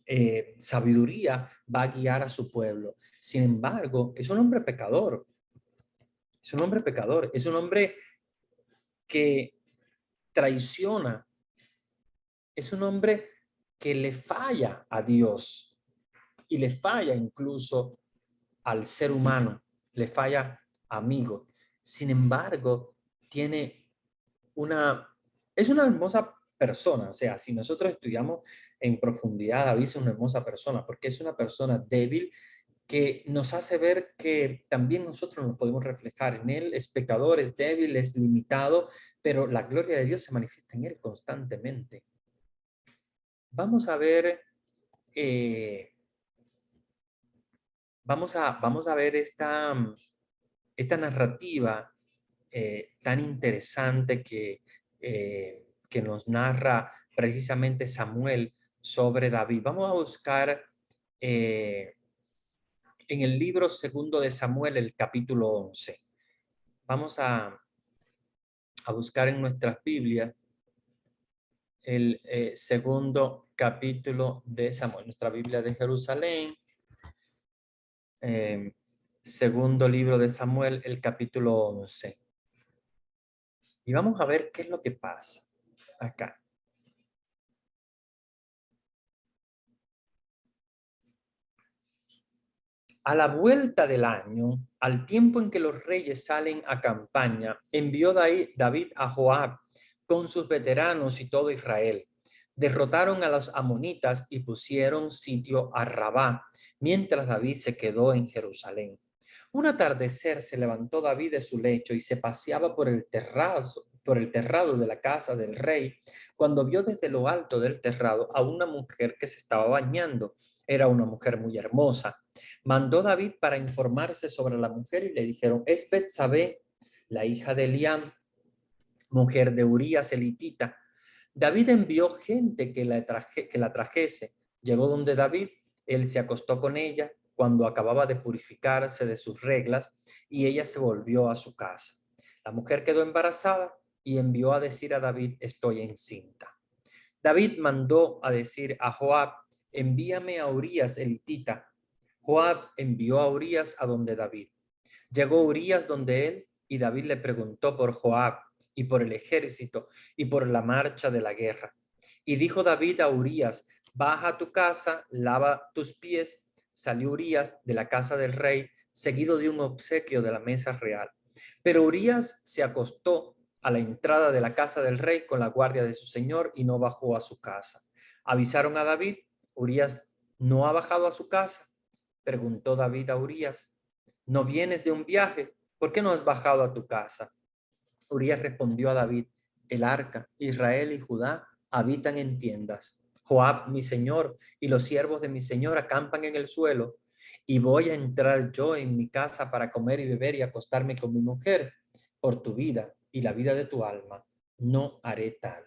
sabiduría va a guiar a su pueblo. Sin embargo, es un hombre pecador. Es un hombre pecador. Es un hombre que traiciona. Es un hombre que le falla a Dios y le falla incluso al ser humano. Le falla a amigo. Sin embargo, es una hermosa persona. O sea, si nosotros estudiamos en profundidad, David es una hermosa persona porque es una persona débil que nos hace ver que también nosotros nos podemos reflejar en él. Es pecador, es débil, es limitado, pero la gloria de Dios se manifiesta en él constantemente. Vamos a ver, vamos a ver esta narrativa tan interesante que nos narra precisamente Samuel sobre David. Vamos a buscar en el libro segundo de Samuel, el capítulo 11. Vamos a buscar en nuestras Biblias el segundo capítulo de Samuel, nuestra Biblia de Jerusalén. Segundo libro de Samuel, el capítulo 11. Y vamos a ver qué es lo que pasa acá. A la vuelta del año, al tiempo en que los reyes salen a campaña, envió David a Joab con sus veteranos y todo Israel. Derrotaron a los amonitas y pusieron sitio a Rabá, mientras David se quedó en Jerusalén. Un atardecer se levantó David de su lecho y se paseaba por el terrado de la casa del rey, cuando vio desde lo alto del terrado a una mujer que se estaba bañando. Era una mujer muy hermosa. Mandó David para informarse sobre la mujer y le dijeron: es Betsabé, la hija de Eliam, mujer de Urías elitita. David envió gente que la trajese. Llegó donde David, él se acostó con ella cuando acababa de purificarse de sus reglas y ella se volvió a su casa. La mujer quedó embarazada y envió a decir a David: estoy encinta. David mandó a decir a Joab: envíame a Urías elitita. Joab envió a Urías a donde David. Llegó Urías donde él y David le preguntó por Joab y por el ejército y por la marcha de la guerra. Y dijo David a Urías: baja a tu casa, lava tus pies. Salió Urías de la casa del rey, seguido de un obsequio de la mesa real. Pero Urías se acostó a la entrada de la casa del rey con la guardia de su señor y no bajó a su casa. Avisaron a David: Urías no ha bajado a su casa. Preguntó David a Urías: ¿no vienes de un viaje? ¿Por qué no has bajado a tu casa? Urías respondió a David: el arca, Israel y Judá habitan en tiendas. Joab, mi señor, y los siervos de mi señor acampan en el suelo. y voy a entrar yo en mi casa para comer y beber y acostarme con mi mujer. Por tu vida y la vida de tu alma, no haré tal.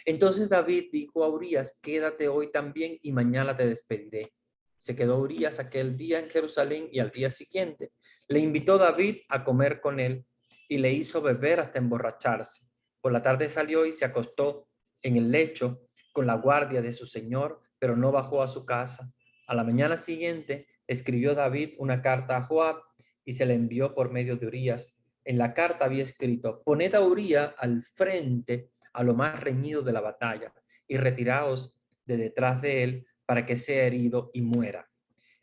Entonces David dijo a Urías, quédate hoy también y mañana te despediré. Se quedó Urías aquel día en Jerusalén y al día siguiente le invitó David a comer con él y le hizo beber hasta emborracharse. Por la tarde salió y se acostó en el lecho con la guardia de su señor, pero no bajó a su casa. A la mañana siguiente escribió David una carta a Joab y se la envió por medio de Urías. En la carta había escrito, poned a Urías al frente a lo más reñido de la batalla y retiraos de detrás de él para que sea herido y muera.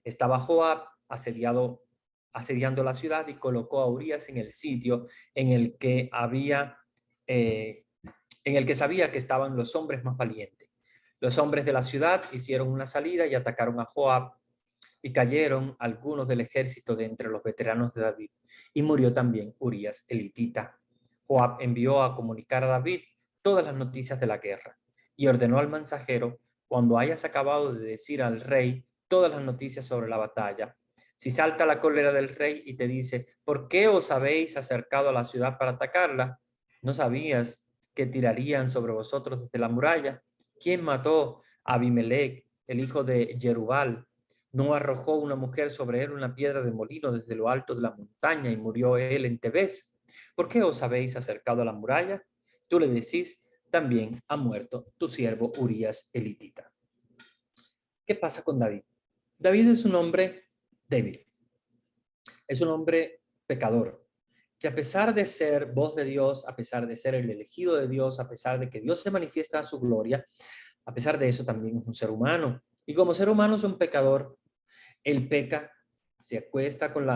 Estaba Joab asediando la ciudad y colocó a Urías en el sitio en el que sabía que estaban los hombres más valientes. Los hombres de la ciudad hicieron una salida y atacaron a Joab, y cayeron algunos del ejército de entre los veteranos de David, y murió también Urías elitita. Joab envió a comunicar a David todas las noticias de la guerra y ordenó al mensajero, cuando hayas acabado de decir al rey todas las noticias sobre la batalla, si salta la cólera del rey y te dice, ¿por qué os habéis acercado a la ciudad para atacarla? ¿No sabías que tirarían sobre vosotros desde la muralla? ¿Quién mató a Abimelech, el hijo de Jerubal? ¿No arrojó una mujer sobre él una piedra de molino desde lo alto de la montaña y murió él en Tebés? ¿Por qué os habéis acercado a la muralla? Tú le decís, también ha muerto tu siervo Urías elitita. ¿Qué pasa con David? David es un hombre débil, es un hombre pecador, que a pesar de ser voz de Dios, a pesar de ser el elegido de Dios, a pesar de que Dios se manifiesta a su gloria, a pesar de eso también es un ser humano. Y como ser humano es un pecador, él peca, se acuesta con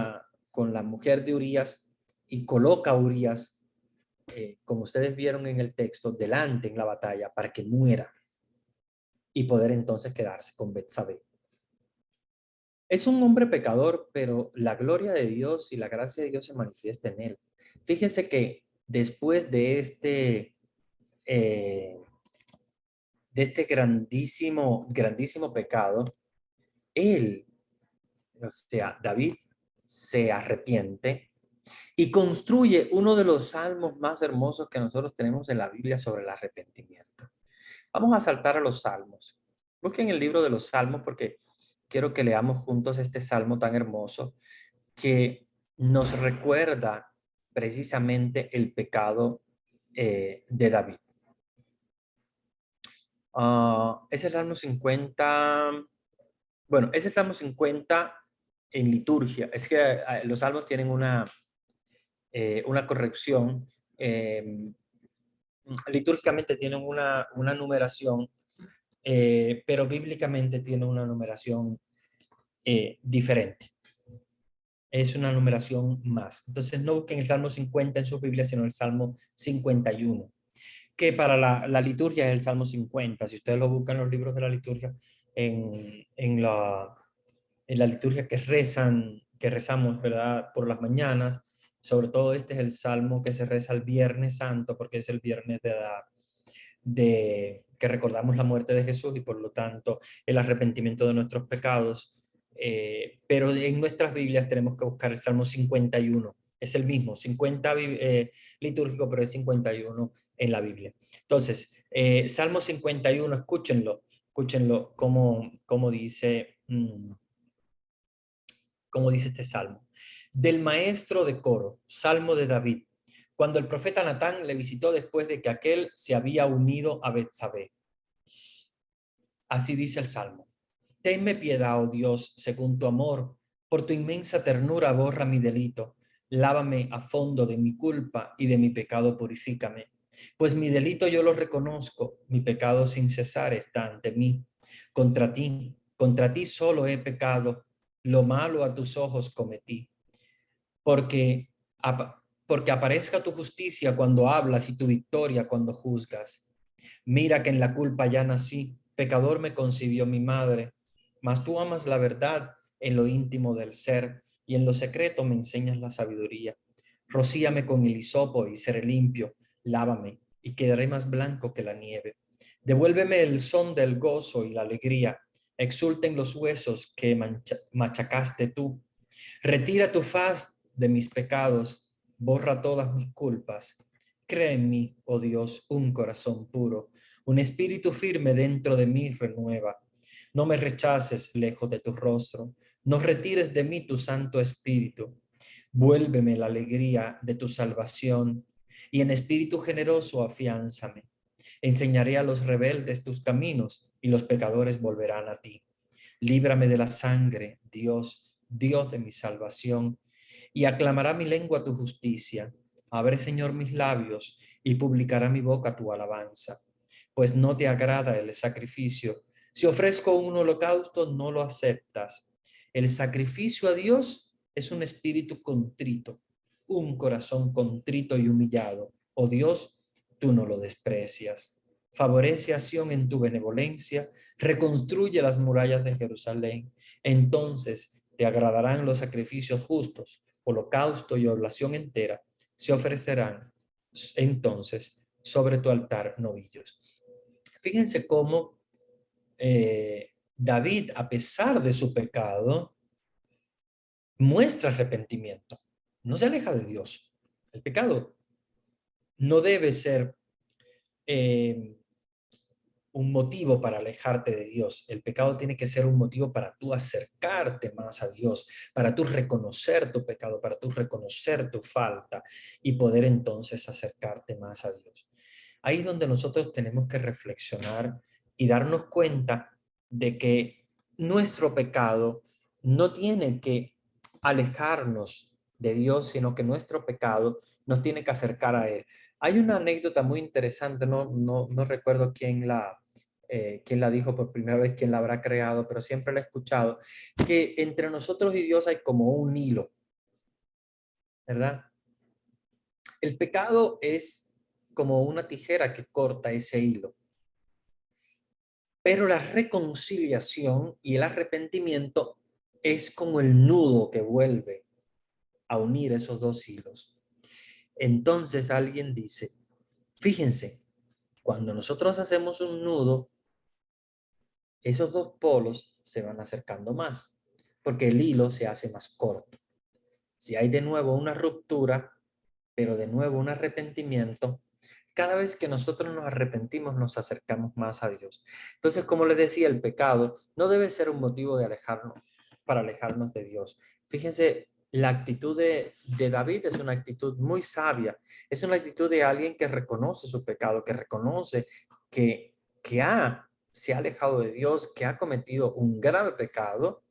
la mujer de Urías y coloca a Urías, como ustedes vieron en el texto, delante en la batalla para que muera y poder entonces quedarse con Betsabé. Es un hombre pecador, pero la gloria de Dios y la gracia de Dios se manifiesta en él. Fíjense que después de este grandísimo pecado, David se arrepiente y construye uno de los salmos más hermosos que nosotros tenemos en la Biblia sobre el arrepentimiento. Vamos a saltar a los salmos. Busquen el libro de los salmos porque quiero que leamos juntos este salmo tan hermoso que nos recuerda precisamente el pecado de David. Es el Salmo 50. Bueno, es el Salmo 50 en liturgia. Es que los salmos tienen una corrección. Litúrgicamente tienen una numeración, pero bíblicamente tienen una numeración diferente. Es una numeración más. Entonces no busquen el Salmo 50 en sus Biblias, sino el Salmo 51. Que para la liturgia es el Salmo 50. Si ustedes lo buscan en los libros de la liturgia, en la liturgia que rezamos, ¿verdad? Por las mañanas, sobre todo este es el Salmo que se reza el Viernes Santo, porque es el viernes que recordamos la muerte de Jesús y por lo tanto el arrepentimiento de nuestros pecados. Pero en nuestras Biblias tenemos que buscar el Salmo 51. Es el mismo, 50 litúrgico, pero es 51 en la Biblia. Entonces, Salmo 51, escúchenlo como dice este salmo. Del maestro de coro, Salmo de David, cuando el profeta Natán le visitó después de que aquel se había unido a Betsabé. Así dice el salmo. Tenme piedad, oh Dios, según tu amor, por tu inmensa ternura borra mi delito. Lávame a fondo de mi culpa y de mi pecado purifícame. Pues mi delito yo lo reconozco, mi pecado sin cesar está ante mí. Contra ti solo he pecado, lo malo a tus ojos cometí. Porque aparezca tu justicia cuando hablas y tu victoria cuando juzgas. Mira que en la culpa ya nací, pecador me concibió mi madre, mas tú amas la verdad en lo íntimo del ser y en lo secreto me enseñas la sabiduría. Rocíame con el hisopo y seré limpio, lávame y quedaré más blanco que la nieve. Devuélveme el son del gozo y la alegría, Exulten los huesos que machacaste tú. Retira tu faz de mis pecados, borra todas mis culpas. Crea en mí, oh Dios, un corazón puro, un espíritu firme dentro de mí renueva. No me rechaces lejos de tu rostro, no retires de mí tu santo espíritu. Vuélveme la alegría de tu salvación y en espíritu generoso afiánzame. Enseñaré a los rebeldes tus caminos y los pecadores volverán a ti. Líbrame de la sangre, Dios, Dios de mi salvación, y aclamará mi lengua tu justicia. Abre, Señor, mis labios y publicará mi boca tu alabanza. Pues no te agrada el sacrificio. Si ofrezco un holocausto, no lo aceptas. El sacrificio a Dios es un espíritu contrito, un corazón contrito y humillado. Oh Dios, tú no lo desprecias. Favorece a Sión en tu benevolencia, reconstruye las murallas de Jerusalén. Entonces te agradarán los sacrificios justos, holocausto y oblación entera se ofrecerán entonces sobre tu altar novillos. Fíjense cómo David, a pesar de su pecado, muestra arrepentimiento. No se aleja de Dios. El pecado no debe ser un motivo para alejarte de Dios. El pecado tiene que ser un motivo para tú acercarte más a Dios, para tú reconocer tu pecado, para tú reconocer tu falta y poder entonces acercarte más a Dios. Ahí es donde nosotros tenemos que reflexionar y darnos cuenta de que nuestro pecado no tiene que alejarnos de Dios, sino que nuestro pecado nos tiene que acercar a Él. Hay una anécdota muy interesante, no recuerdo quién la dijo por primera vez, quién la habrá creado, pero siempre la he escuchado, que entre nosotros y Dios hay como un hilo, ¿verdad? El pecado es como una tijera que corta ese hilo, pero la reconciliación y el arrepentimiento es como el nudo que vuelve a unir esos dos hilos. Entonces alguien dice, fíjense, cuando nosotros hacemos un nudo, esos dos polos se van acercando más, porque el hilo se hace más corto. Si hay de nuevo una ruptura, pero de nuevo un arrepentimiento, cada vez que nosotros nos arrepentimos nos acercamos más a Dios. Entonces, como les decía, el pecado no debe ser un motivo de alejarnos, para alejarnos de Dios. Fíjense, la actitud de David es una actitud muy sabia, es una actitud de alguien que reconoce su pecado, que reconoce que se ha alejado de Dios, que ha cometido un grave pecado.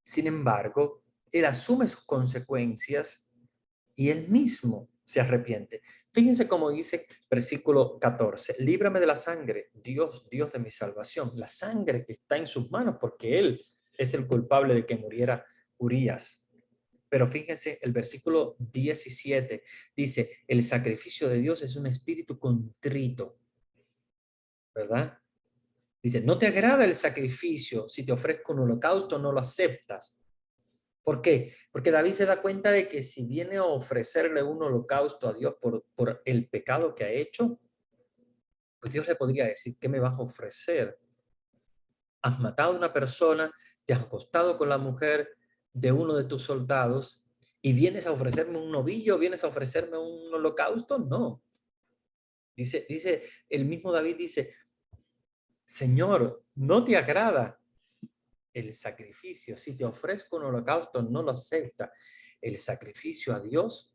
Sin embargo, él asume sus consecuencias y él mismo se arrepiente. Fíjense cómo dice versículo 14, líbrame de la sangre, Dios, Dios de mi salvación, la sangre que está en sus manos, porque él es el culpable de que muriera Urías. Pero fíjense, el versículo 17 dice, el sacrificio de Dios es un espíritu contrito, ¿verdad? Dice, no te agrada el sacrificio, si te ofrezco un holocausto no lo aceptas. ¿Por qué? Porque David se da cuenta de que si viene a ofrecerle un holocausto a Dios por el pecado que ha hecho, pues Dios le podría decir, ¿qué me vas a ofrecer? Has matado a una persona, te has acostado con la mujer de uno de tus soldados y vienes a ofrecerme un novillo, vienes a ofrecerme un holocausto. No. Dice, el mismo David dice, Señor, no te agrada el sacrificio. Si te ofrezco un holocausto, no lo acepta. El sacrificio a Dios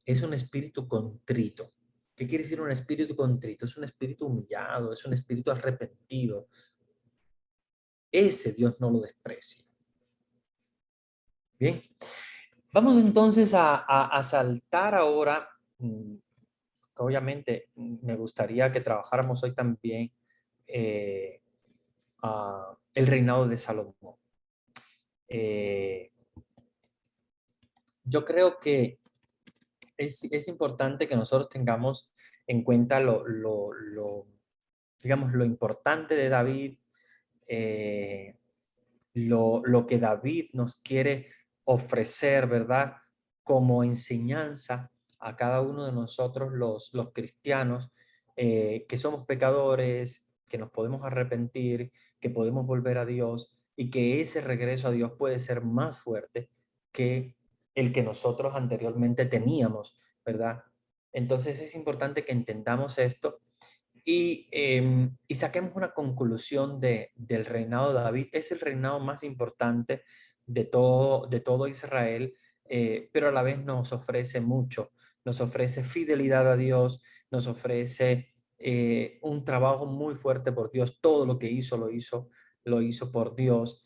es un espíritu contrito. ¿Qué quiere decir un espíritu contrito? Es un espíritu humillado, es un espíritu arrepentido. Ese Dios no lo desprecia. Bien, vamos entonces a saltar ahora. Obviamente, me gustaría que trabajáramos hoy también el reinado de Salomón. Yo creo que es importante que nosotros tengamos en cuenta digamos, lo importante de David, lo que David nos quiere ofrecer, ¿verdad? Como enseñanza a cada uno de nosotros los cristianos, que somos pecadores, que nos podemos arrepentir que podemos volver a Dios y que ese regreso a Dios puede ser más fuerte que el que nosotros anteriormente teníamos, ¿verdad? Entonces es importante que entendamos esto y saquemos una conclusión del reinado de David. Es el reinado más importante de todo Israel, pero a la vez nos ofrece mucho. Nos ofrece fidelidad a Dios, nos ofrece un trabajo muy fuerte por Dios. Todo lo que hizo, lo hizo por Dios.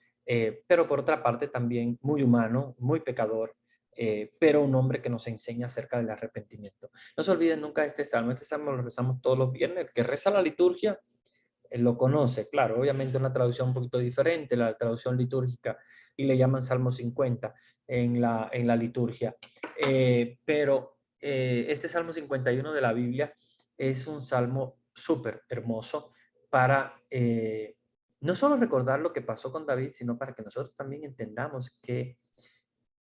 Pero por otra parte también muy humano, muy pecador, pero un hombre que nos enseña acerca del arrepentimiento. No se olviden nunca de este salmo lo rezamos todos los viernes. El que reza la liturgia lo conoce, claro, obviamente una traducción un poquito diferente, la traducción litúrgica, y le llaman Salmo 50 en la liturgia. Pero este Salmo 51 de la Biblia es un salmo súper hermoso para no solo recordar lo que pasó con David, sino para que nosotros también entendamos que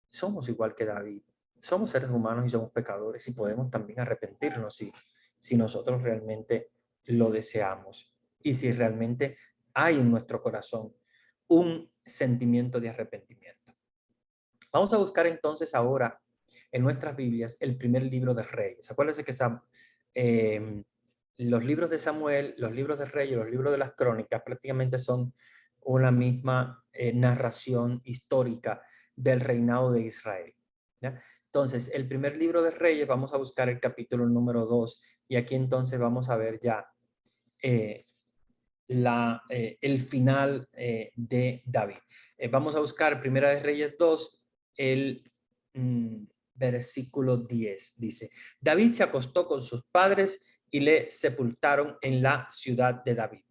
somos igual que David. Somos seres humanos y somos pecadores y podemos también arrepentirnos si nosotros realmente lo deseamos y si realmente hay en nuestro corazón un sentimiento de arrepentimiento. Vamos a buscar entonces ahora en nuestras Biblias el primer libro de Reyes. Acuérdense que los libros de Samuel, los libros de Reyes, los libros de las Crónicas prácticamente son una misma narración histórica del reinado de Israel, ¿ya? Entonces, el primer libro de Reyes, vamos a buscar el capítulo número 2 y aquí entonces vamos a ver ya el final de David. Vamos a buscar Primera de Reyes 2, el versículo 10. Dice, David se acostó con sus padres y le sepultaron en la ciudad de David.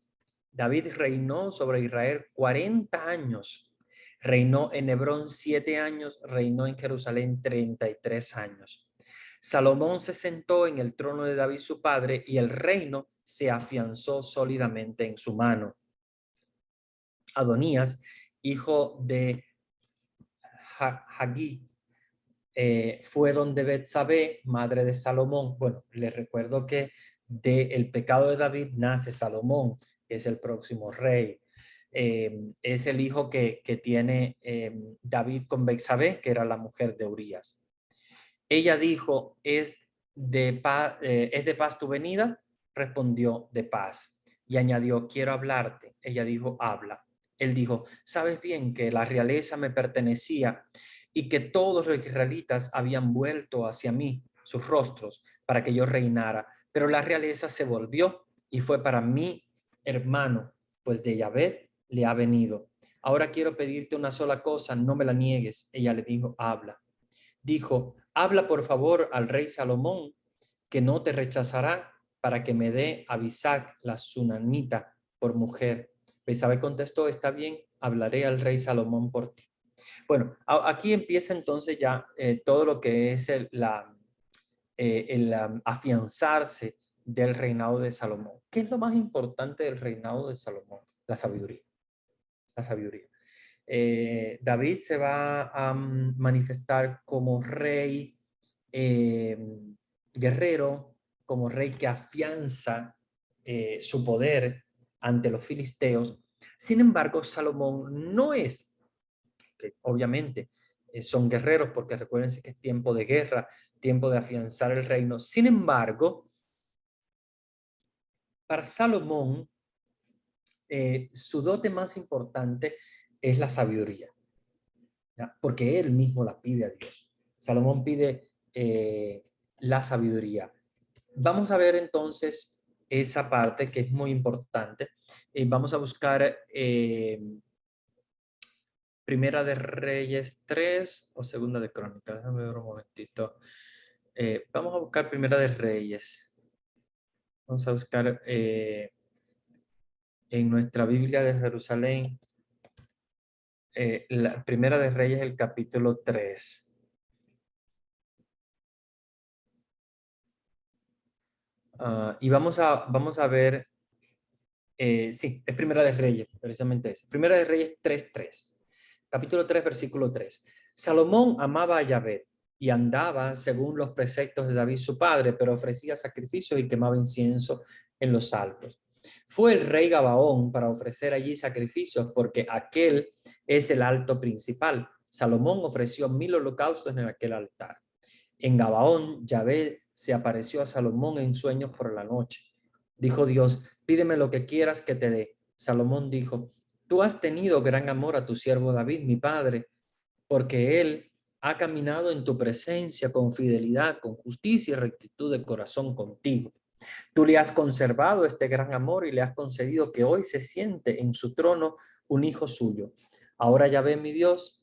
David reinó sobre Israel 40 años. Reinó en Hebrón 7 años, reinó en Jerusalén 33 años. Salomón se sentó en el trono de David su padre y el reino se afianzó sólidamente en su mano. Adonías, hijo de Hagí, fue donde Betsabé, madre de Salomón. Bueno, les recuerdo que del pecado de David nace Salomón, que es el próximo rey. Es el hijo que tiene David con Betsabé, que era la mujer de Urías. Ella dijo, ¿es de paz tu venida? Respondió, de paz. Y añadió, quiero hablarte. Ella dijo, habla. Él dijo, sabes bien que la realeza me pertenecía y que todos los israelitas habían vuelto hacia mí sus rostros para que yo reinara, pero la realeza se volvió y fue para mi hermano, pues de Yahvé le ha venido. Ahora quiero pedirte una sola cosa, no me la niegues. Ella le dijo, habla. Dijo, habla por favor al rey Salomón, que no te rechazará, para que me dé a Abisac la sunamita por mujer. Betsabé contestó, está bien, hablaré al rey Salomón por ti. Bueno, aquí empieza entonces ya todo lo que es el afianzarse del reinado de Salomón. ¿Qué es lo más importante del reinado de Salomón? La sabiduría. La sabiduría. David se va a manifestar como rey guerrero, como rey que afianza su poder ante los filisteos. Sin embargo, Salomón no es, que obviamente son guerreros, porque recuérdense que es tiempo de guerra, tiempo de afianzar el reino. Sin embargo, para Salomón, su dote más importante es la sabiduría, ¿ya? Porque él mismo la pide a Dios. Salomón pide la sabiduría. Vamos a ver entonces esa parte que es muy importante. Vamos a buscar Primera de Reyes 3 o Segunda de Crónicas. Déjame ver un momentito. Vamos a buscar Primera de Reyes. Vamos a buscar en nuestra Biblia de Jerusalén. La Primera de Reyes, el capítulo 3. Y vamos a ver, sí, es Primera de Reyes, precisamente es. Primera de Reyes 3:3. Capítulo 3, versículo 3. Salomón amaba a Yahvé y andaba según los preceptos de David su padre, pero ofrecía sacrificios y quemaba incienso en los altos. Fue el rey Gabaón para ofrecer allí sacrificios, porque aquel es el alto principal. Salomón ofreció 1000 holocaustos en aquel altar. En Gabaón, Yahvé se apareció a Salomón en sueños por la noche. Dijo Dios, pídeme lo que quieras que te dé. Salomón dijo, tú has tenido gran amor a tu siervo David, mi padre, porque él ha caminado en tu presencia con fidelidad, con justicia y rectitud de corazón contigo. Tú le has conservado este gran amor y le has concedido que hoy se siente en su trono un hijo suyo. Ahora Yahvé, mi Dios,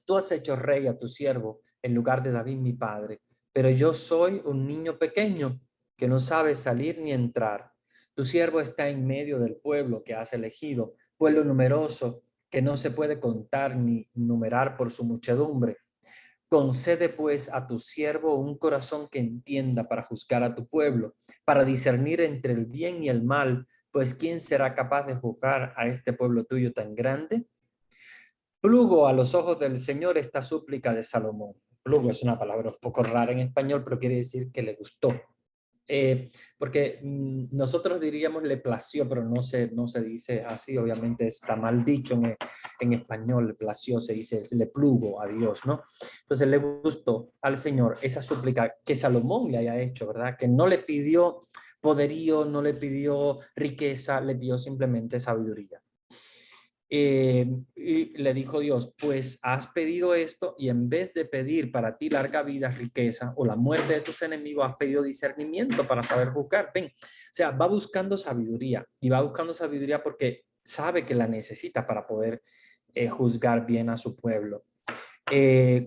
tú has hecho rey a tu siervo en lugar de David, mi padre, pero yo soy un niño pequeño que no sabe salir ni entrar. Tu siervo está en medio del pueblo que has elegido, pueblo numeroso que no se puede contar ni numerar por su muchedumbre. Concede pues a tu siervo un corazón que entienda para juzgar a tu pueblo, para discernir entre el bien y el mal, pues ¿quién será capaz de juzgar a este pueblo tuyo tan grande? Plugo a los ojos del Señor esta súplica de Salomón. Plugo es una palabra un poco rara en español, pero quiere decir que le gustó. Porque nosotros diríamos le plació, pero no se dice así, obviamente está mal dicho en español, le plació, se dice le plugo a Dios, ¿no? Entonces le gustó al Señor esa súplica que Salomón le haya hecho, ¿verdad? Que no le pidió poderío, no le pidió riqueza, le pidió simplemente sabiduría. Y le dijo Dios, pues has pedido esto y en vez de pedir para ti larga vida, riqueza o la muerte de tus enemigos, has pedido discernimiento para saber juzgar. Ven, o sea, va buscando sabiduría y va buscando sabiduría porque sabe que la necesita para poder juzgar bien a su pueblo.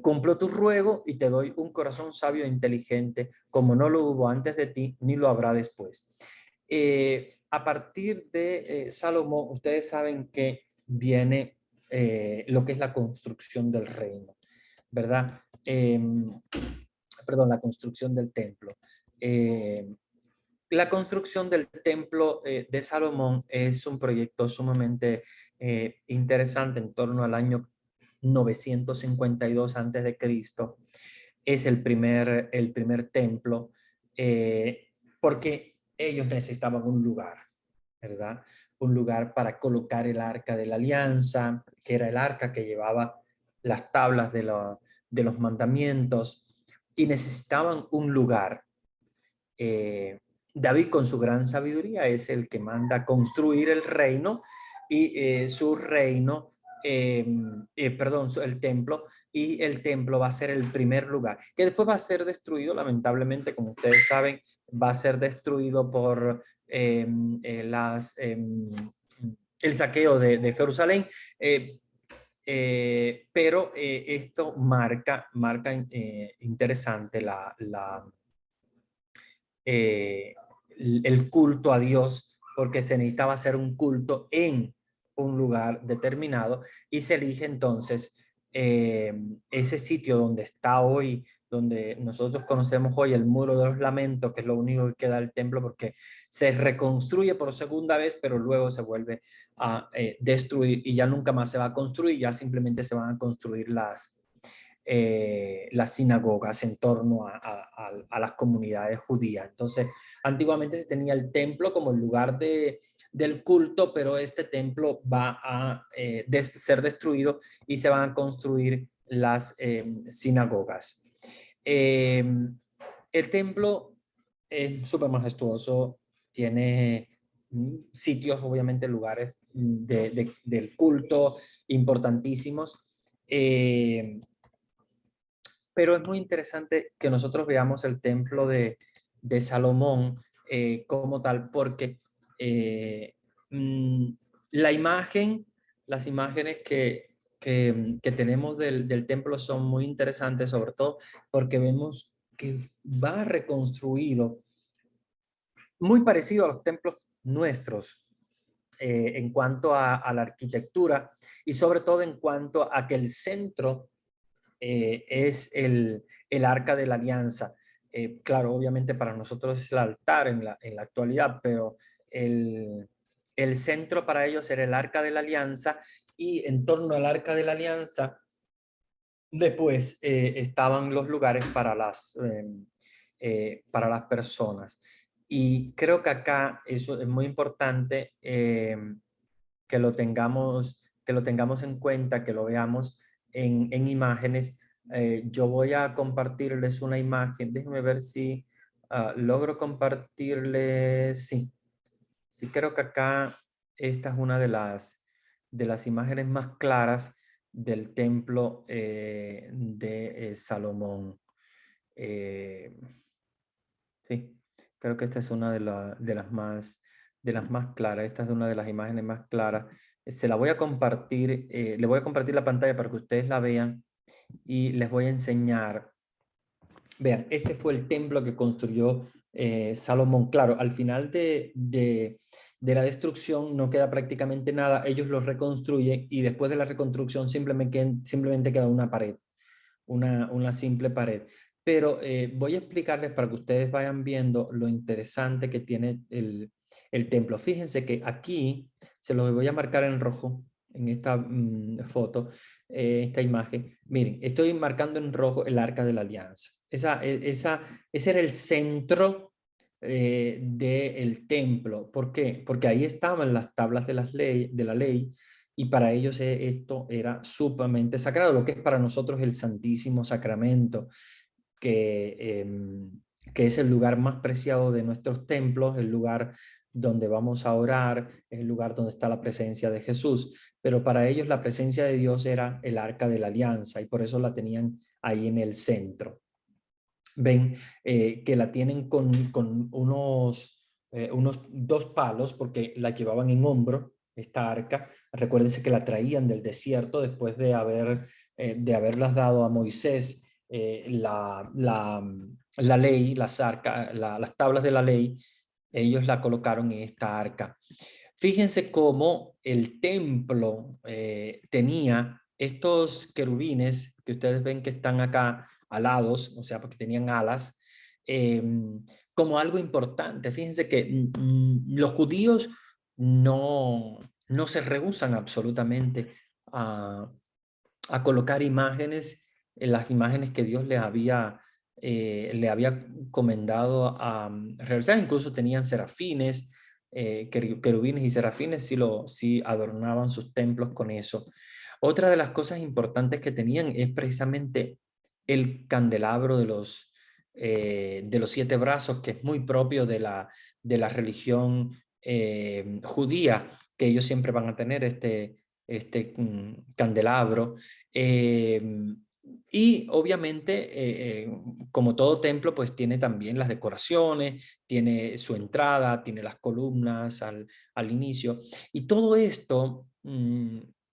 Cumplo tu ruego y te doy un corazón sabio e inteligente, como no lo hubo antes de ti, ni lo habrá después. A partir de Salomón, ustedes saben que viene lo que es la construcción del reino, ¿verdad? Perdón, la construcción del templo. La construcción del templo de Salomón es un proyecto sumamente interesante en torno al año 952 antes de Cristo. Es el primer templo porque ellos necesitaban un lugar, ¿verdad? Un lugar para colocar el arca de la alianza, que era el arca que llevaba las tablas de los mandamientos, y necesitaban un lugar. David, con su gran sabiduría, es el que manda construir el reino y su reino, el templo, y el templo va a ser el primer lugar, que después va a ser destruido, lamentablemente, como ustedes saben, va a ser destruido por el saqueo de Jerusalén, pero esto marca interesante el culto a Dios, porque se necesitaba hacer un culto en un lugar determinado y se elige entonces ese sitio donde está hoy, donde nosotros conocemos hoy el Muro de los Lamentos, que es lo único que queda del templo, porque se reconstruye por segunda vez, pero luego se vuelve a destruir y ya nunca más se va a construir, ya simplemente se van a construir las sinagogas en torno a las comunidades judías. Entonces, antiguamente se tenía el templo como el lugar del culto, pero este templo va a ser destruido y se van a construir las sinagogas. El templo es súper majestuoso, tiene sitios, obviamente lugares del culto importantísimos. Pero es muy interesante que nosotros veamos el templo de Salomón como tal, porque la imagen, las imágenes que tenemos del templo son muy interesantes, sobre todo porque vemos que va reconstruido muy parecido a los templos nuestros, en cuanto a la arquitectura y sobre todo en cuanto a que el centro es el arca de la alianza. Claro, obviamente para nosotros es el altar en la actualidad, pero el centro para ellos era el arca de la alianza y en torno al arca de la alianza después estaban los lugares para las personas. Y creo que acá eso es muy importante que lo tengamos en cuenta, que lo veamos en imágenes. Yo voy a compartirles una imagen. Déjenme ver si logro compartirles. Sí, sí, creo que acá esta es una de las imágenes más claras del templo de Salomón. Sí, creo que esta es una de las más claras. Esta es una de las imágenes más claras. Se la voy a compartir, le voy a compartir la pantalla para que ustedes la vean y les voy a enseñar. Vean, este fue el templo que construyó Salomón. Claro, al final de la destrucción no queda prácticamente nada. Ellos lo reconstruyen y después de la reconstrucción simplemente queda una pared, una simple pared. Pero voy a explicarles para que ustedes vayan viendo lo interesante que tiene el templo. Fíjense que aquí, se los voy a marcar en rojo, en esta foto, esta imagen. Miren, estoy marcando en rojo el Arca de la Alianza. Ese era el centro del templo. ¿Por qué? Porque ahí estaban las tablas de la ley, y para ellos esto era sumamente sagrado, lo que es para nosotros el Santísimo Sacramento, que, que es el lugar más preciado de nuestros templos, el lugar donde vamos a orar, es el lugar donde está la presencia de Jesús. Pero para ellos la presencia de Dios era el Arca de la Alianza y por eso la tenían ahí en el centro. Ven que la tienen con unos 2 palos porque la llevaban en hombro, esta arca. Recuérdense que la traían del desierto después de haberlas dado a Moisés la ley, las tablas de la ley. Ellos la colocaron en esta arca. Fíjense cómo el templo tenía estos querubines que ustedes ven que están acá alados, o sea, porque tenían alas, como algo importante. Fíjense que los judíos no se rehúsan absolutamente a colocar imágenes, las imágenes que Dios le había encomendado a realizar. Incluso tenían serafines, querubines y serafines, sí adornaban sus templos con eso. Otra de las cosas importantes que tenían es precisamente el candelabro de los 7 brazos, que es muy propio de la religión judía, que ellos siempre van a tener este candelabro. Y obviamente, como todo templo, pues tiene también las decoraciones, tiene su entrada, tiene las columnas al inicio. Y todo esto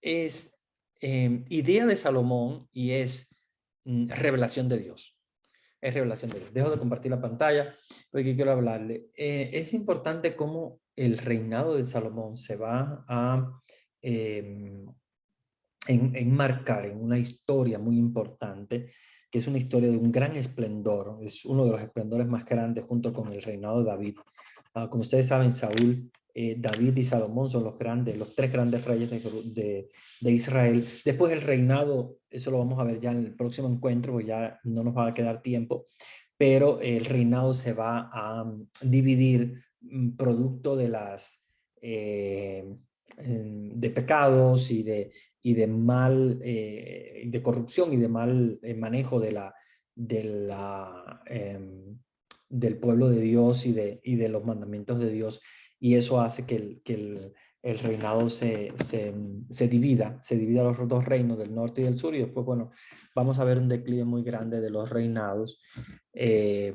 es idea de Salomón y es revelación de Dios. Es revelación de Dios. Dejo de compartir la pantalla porque quiero hablarle. Es importante cómo el reinado de Salomón se va a enmarcar en una historia muy importante, que es una historia de un gran esplendor. Es uno de los esplendores más grandes junto con el reinado de David. Como ustedes saben, Saúl, David y Salomón son los 3 grandes reyes de Israel. Después el reinado, eso lo vamos a ver ya en el próximo encuentro, porque ya no nos va a quedar tiempo, pero el reinado se va a dividir producto de de pecados y de corrupción y de mal manejo del pueblo de Dios y de los mandamientos de Dios, y eso hace que el reinado se divida a los 2 reinos del norte y del sur, y después, bueno, vamos a ver un declive muy grande de los reinados, que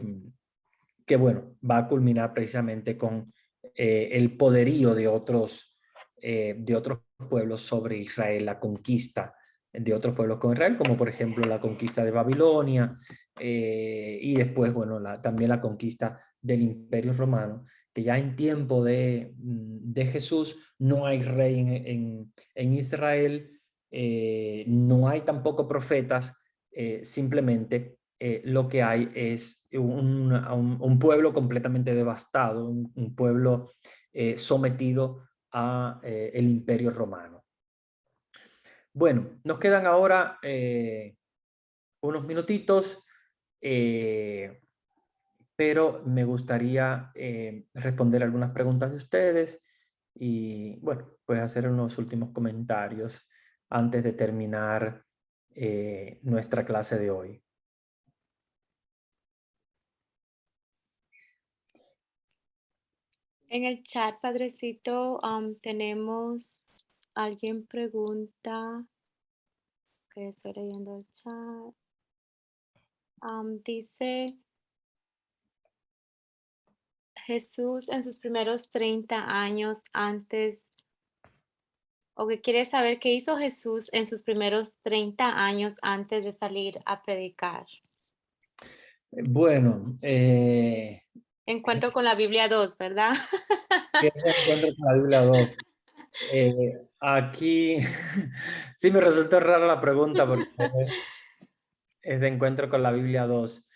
bueno, va a culminar precisamente con el poderío de otros pueblos sobre Israel, la conquista de otros pueblos con Israel, como por ejemplo la conquista de Babilonia, y después, bueno, también la conquista del Imperio Romano, que ya en tiempo de Jesús no hay rey en Israel, no hay tampoco profetas, simplemente lo que hay es un pueblo completamente devastado, un pueblo sometido a el Imperio Romano. Bueno, nos quedan ahora unos minutitos. pero me gustaría responder algunas preguntas de ustedes y, bueno, pues hacer unos últimos comentarios antes de terminar nuestra clase de hoy. En el chat, Padrecito, tenemos, alguien pregunta, que estoy leyendo el chat. Dice, Jesús en sus primeros 30 años antes, o que quiere saber qué hizo Jesús en sus primeros 30 años antes de salir a predicar. Bueno, Encuentro con la Biblia 2, ¿verdad? ¿qué se encuentra con la Biblia 2? Aquí sí me resultó rara la pregunta porque es de encuentro con la Biblia 2.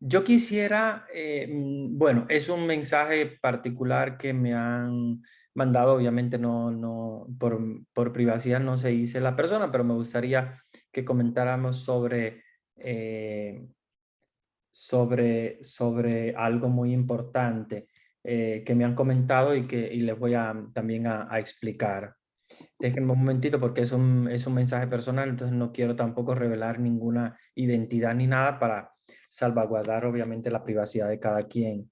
Yo quisiera, bueno, es un mensaje particular que me han mandado, obviamente no por privacidad no se dice la persona, pero me gustaría que comentáramos sobre algo muy importante que me han comentado y les voy también a explicar. Déjenme un momentito porque es un mensaje personal, entonces no quiero tampoco revelar ninguna identidad ni nada para salvaguardar obviamente la privacidad de cada quien.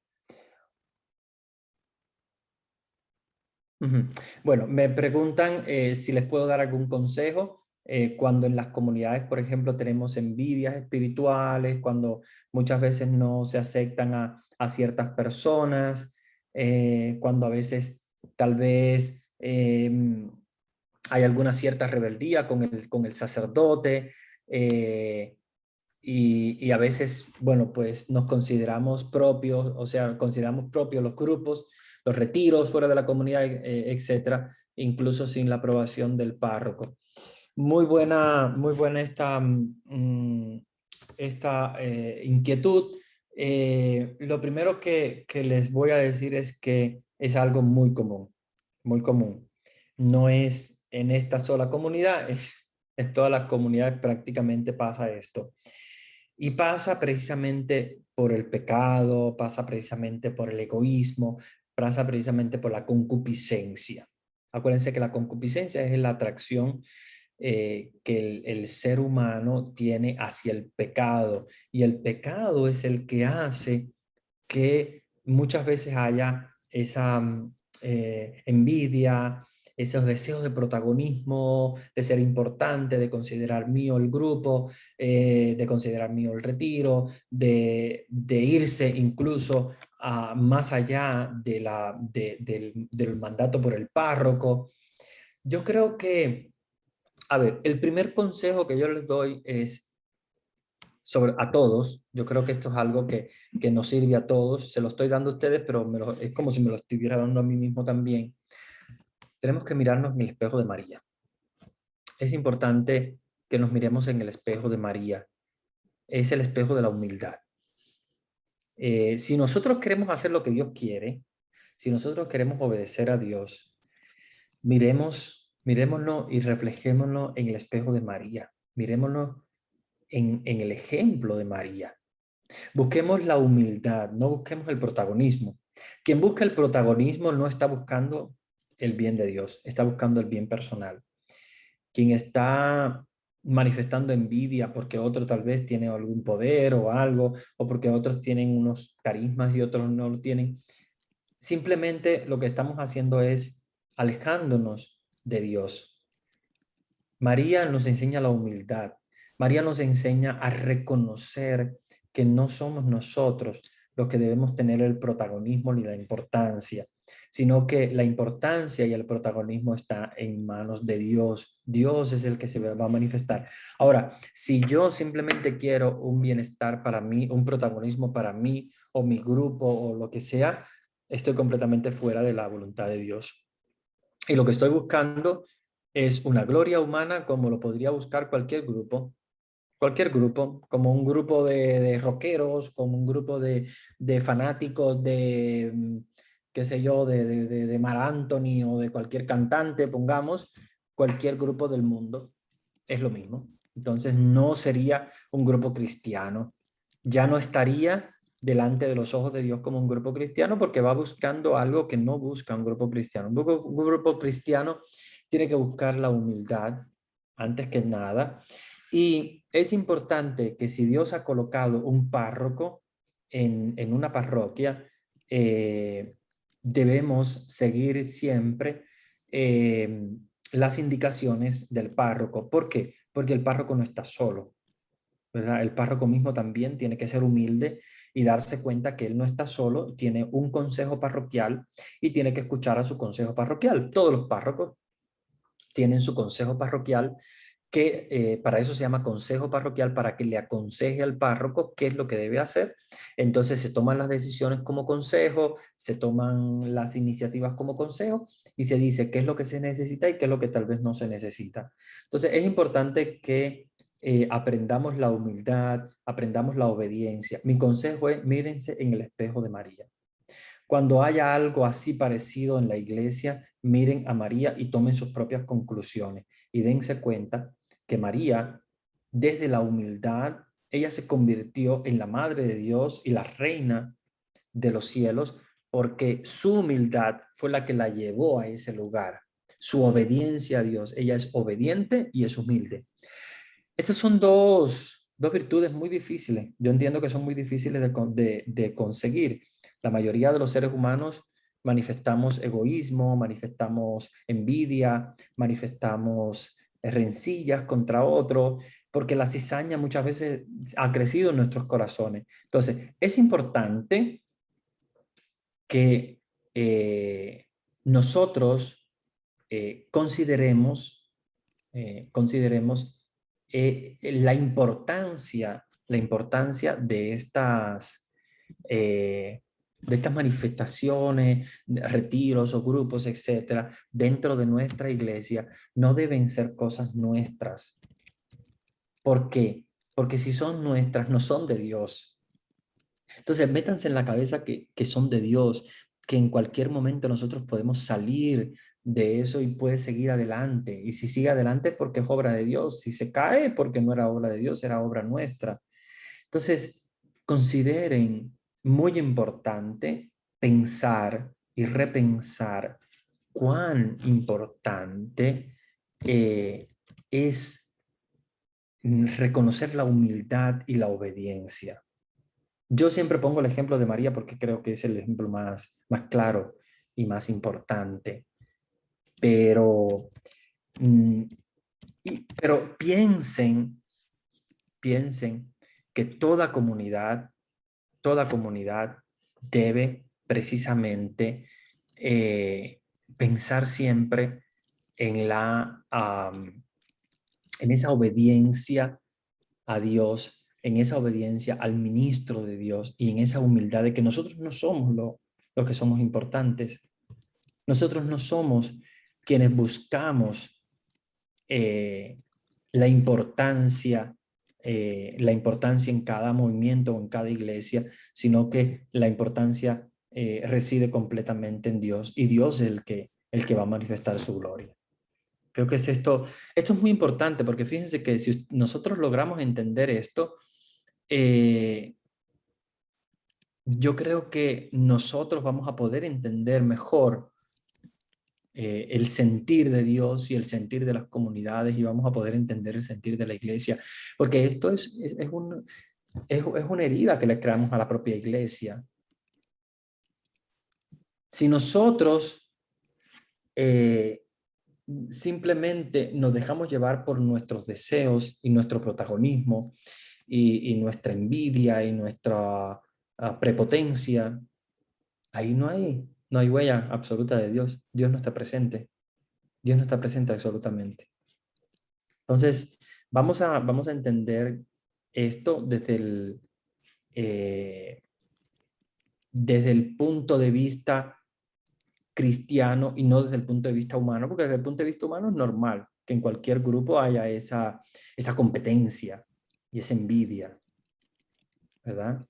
Bueno, me preguntan si les puedo dar algún consejo cuando en las comunidades, por ejemplo, tenemos envidias espirituales, cuando muchas veces no se aceptan a ciertas personas, cuando a veces tal vez hay alguna cierta rebeldía con el sacerdote y a veces, bueno, pues nos consideramos propios, o sea, consideramos propios los grupos, los retiros fuera de la comunidad, etcétera, incluso sin la aprobación del párroco. Muy buena esta inquietud. Lo primero que les voy a decir es que es algo muy común, muy común. No es en esta sola comunidad, en todas las comunidades prácticamente pasa esto. Y pasa precisamente por el pecado, pasa precisamente por el egoísmo, pasa precisamente por la concupiscencia. Acuérdense que la concupiscencia es la atracción que el ser humano tiene hacia el pecado. Y el pecado es el que hace que muchas veces haya esa envidia, esos deseos de protagonismo, de ser importante, de considerar mío el grupo, de considerar mío el retiro, de irse incluso más allá del mandato por el párroco. Yo creo que, a ver, el primer consejo que yo les doy es a todos. Yo creo que esto es algo que nos sirve a todos. Se lo estoy dando a ustedes, pero es como si me lo estuviera dando a mí mismo también. Tenemos que mirarnos en el espejo de María. Es importante que nos miremos en el espejo de María. Es el espejo de la humildad. Si nosotros queremos hacer lo que Dios quiere, si nosotros queremos obedecer a Dios, mirémonos y reflejémonos en el espejo de María. Mirémonos en el ejemplo de María. Busquemos la humildad, no busquemos el protagonismo. Quien busca el protagonismo no está buscando el bien de Dios, está buscando el bien personal. Quien está manifestando envidia porque otro tal vez tiene algún poder o algo, o porque otros tienen unos carismas y otros no lo tienen, simplemente lo que estamos haciendo es alejándonos de Dios. María nos enseña la humildad. María nos enseña a reconocer que no somos nosotros los que debemos tener el protagonismo ni la importancia, sino que la importancia y el protagonismo está en manos de Dios. Dios es el que se va a manifestar. Ahora, si yo simplemente quiero un bienestar para mí, un protagonismo para mí o mi grupo o lo que sea, estoy completamente fuera de la voluntad de Dios. Y lo que estoy buscando es una gloria humana como lo podría buscar cualquier grupo, como un grupo de rockeros, como un grupo de fanáticos de, qué sé yo, de Mar Anthony o de cualquier cantante, pongamos, cualquier grupo del mundo, es lo mismo. Entonces no sería un grupo cristiano. Ya no estaría delante de los ojos de Dios como un grupo cristiano porque va buscando algo que no busca un grupo cristiano. Un grupo cristiano tiene que buscar la humildad antes que nada. Y es importante que si Dios ha colocado un párroco en una parroquia, debemos seguir siempre las indicaciones del párroco. ¿Por qué? Porque el párroco no está solo, ¿verdad? El párroco mismo también tiene que ser humilde y darse cuenta que él no está solo, tiene un consejo parroquial y tiene que escuchar a su consejo parroquial. Todos los párrocos tienen su consejo parroquial, que para eso se llama consejo parroquial, para que le aconseje al párroco qué es lo que debe hacer. Entonces se toman las decisiones como consejo, se toman las iniciativas como consejo y se dice qué es lo que se necesita y qué es lo que tal vez no se necesita. Entonces es importante que aprendamos la humildad, aprendamos la obediencia. Mi consejo es mírense en el espejo de María. Cuando haya algo así parecido en la iglesia, miren a María y tomen sus propias conclusiones y dense cuenta que María, desde la humildad, ella se convirtió en la Madre de Dios y la Reina de los cielos porque su humildad fue la que la llevó a ese lugar. Su obediencia a Dios. Ella es obediente y es humilde. Estas son dos virtudes muy difíciles. Yo entiendo que son muy difíciles de conseguir. La mayoría de los seres humanos manifestamos egoísmo, manifestamos envidia, manifestamos rencillas contra otros, porque la cizaña muchas veces ha crecido en nuestros corazones. Entonces, es importante que nosotros consideremos la importancia de estas manifestaciones, retiros o grupos, etcétera, dentro de nuestra iglesia. No deben ser cosas nuestras. ¿Por qué? Porque si son nuestras, no son de Dios. Entonces, métanse en la cabeza que son de Dios, que en cualquier momento nosotros podemos salir de eso y puede seguir adelante. Y si sigue adelante, porque es obra de Dios. Si se cae, porque no era obra de Dios, era obra nuestra. Entonces, consideren muy importante pensar y repensar cuán importante es reconocer la humildad y la obediencia. Yo siempre pongo el ejemplo de María porque creo que es el ejemplo más claro y más importante. Pero piensen que toda comunidad debe precisamente pensar siempre en en esa obediencia a Dios, en esa obediencia al ministro de Dios y en esa humildad de que nosotros no somos lo que somos importantes. Nosotros no somos quienes buscamos la importancia en cada movimiento o en cada iglesia, sino que la importancia reside completamente en Dios y Dios es el que va a manifestar su gloria. Creo que esto es muy importante porque fíjense que si nosotros logramos entender esto, yo creo que nosotros vamos a poder entender mejor el sentir de Dios y el sentir de las comunidades y vamos a poder entender el sentir de la iglesia, porque esto es una herida que le creamos a la propia iglesia. Si nosotros simplemente nos dejamos llevar por nuestros deseos y nuestro protagonismo y nuestra envidia y nuestra prepotencia, ahí no hay huella absoluta de Dios. Dios no está presente. Dios no está presente absolutamente. Entonces, vamos a entender esto desde el punto de vista cristiano y no desde el punto de vista humano, porque desde el punto de vista humano es normal que en cualquier grupo haya esa competencia y esa envidia, ¿verdad?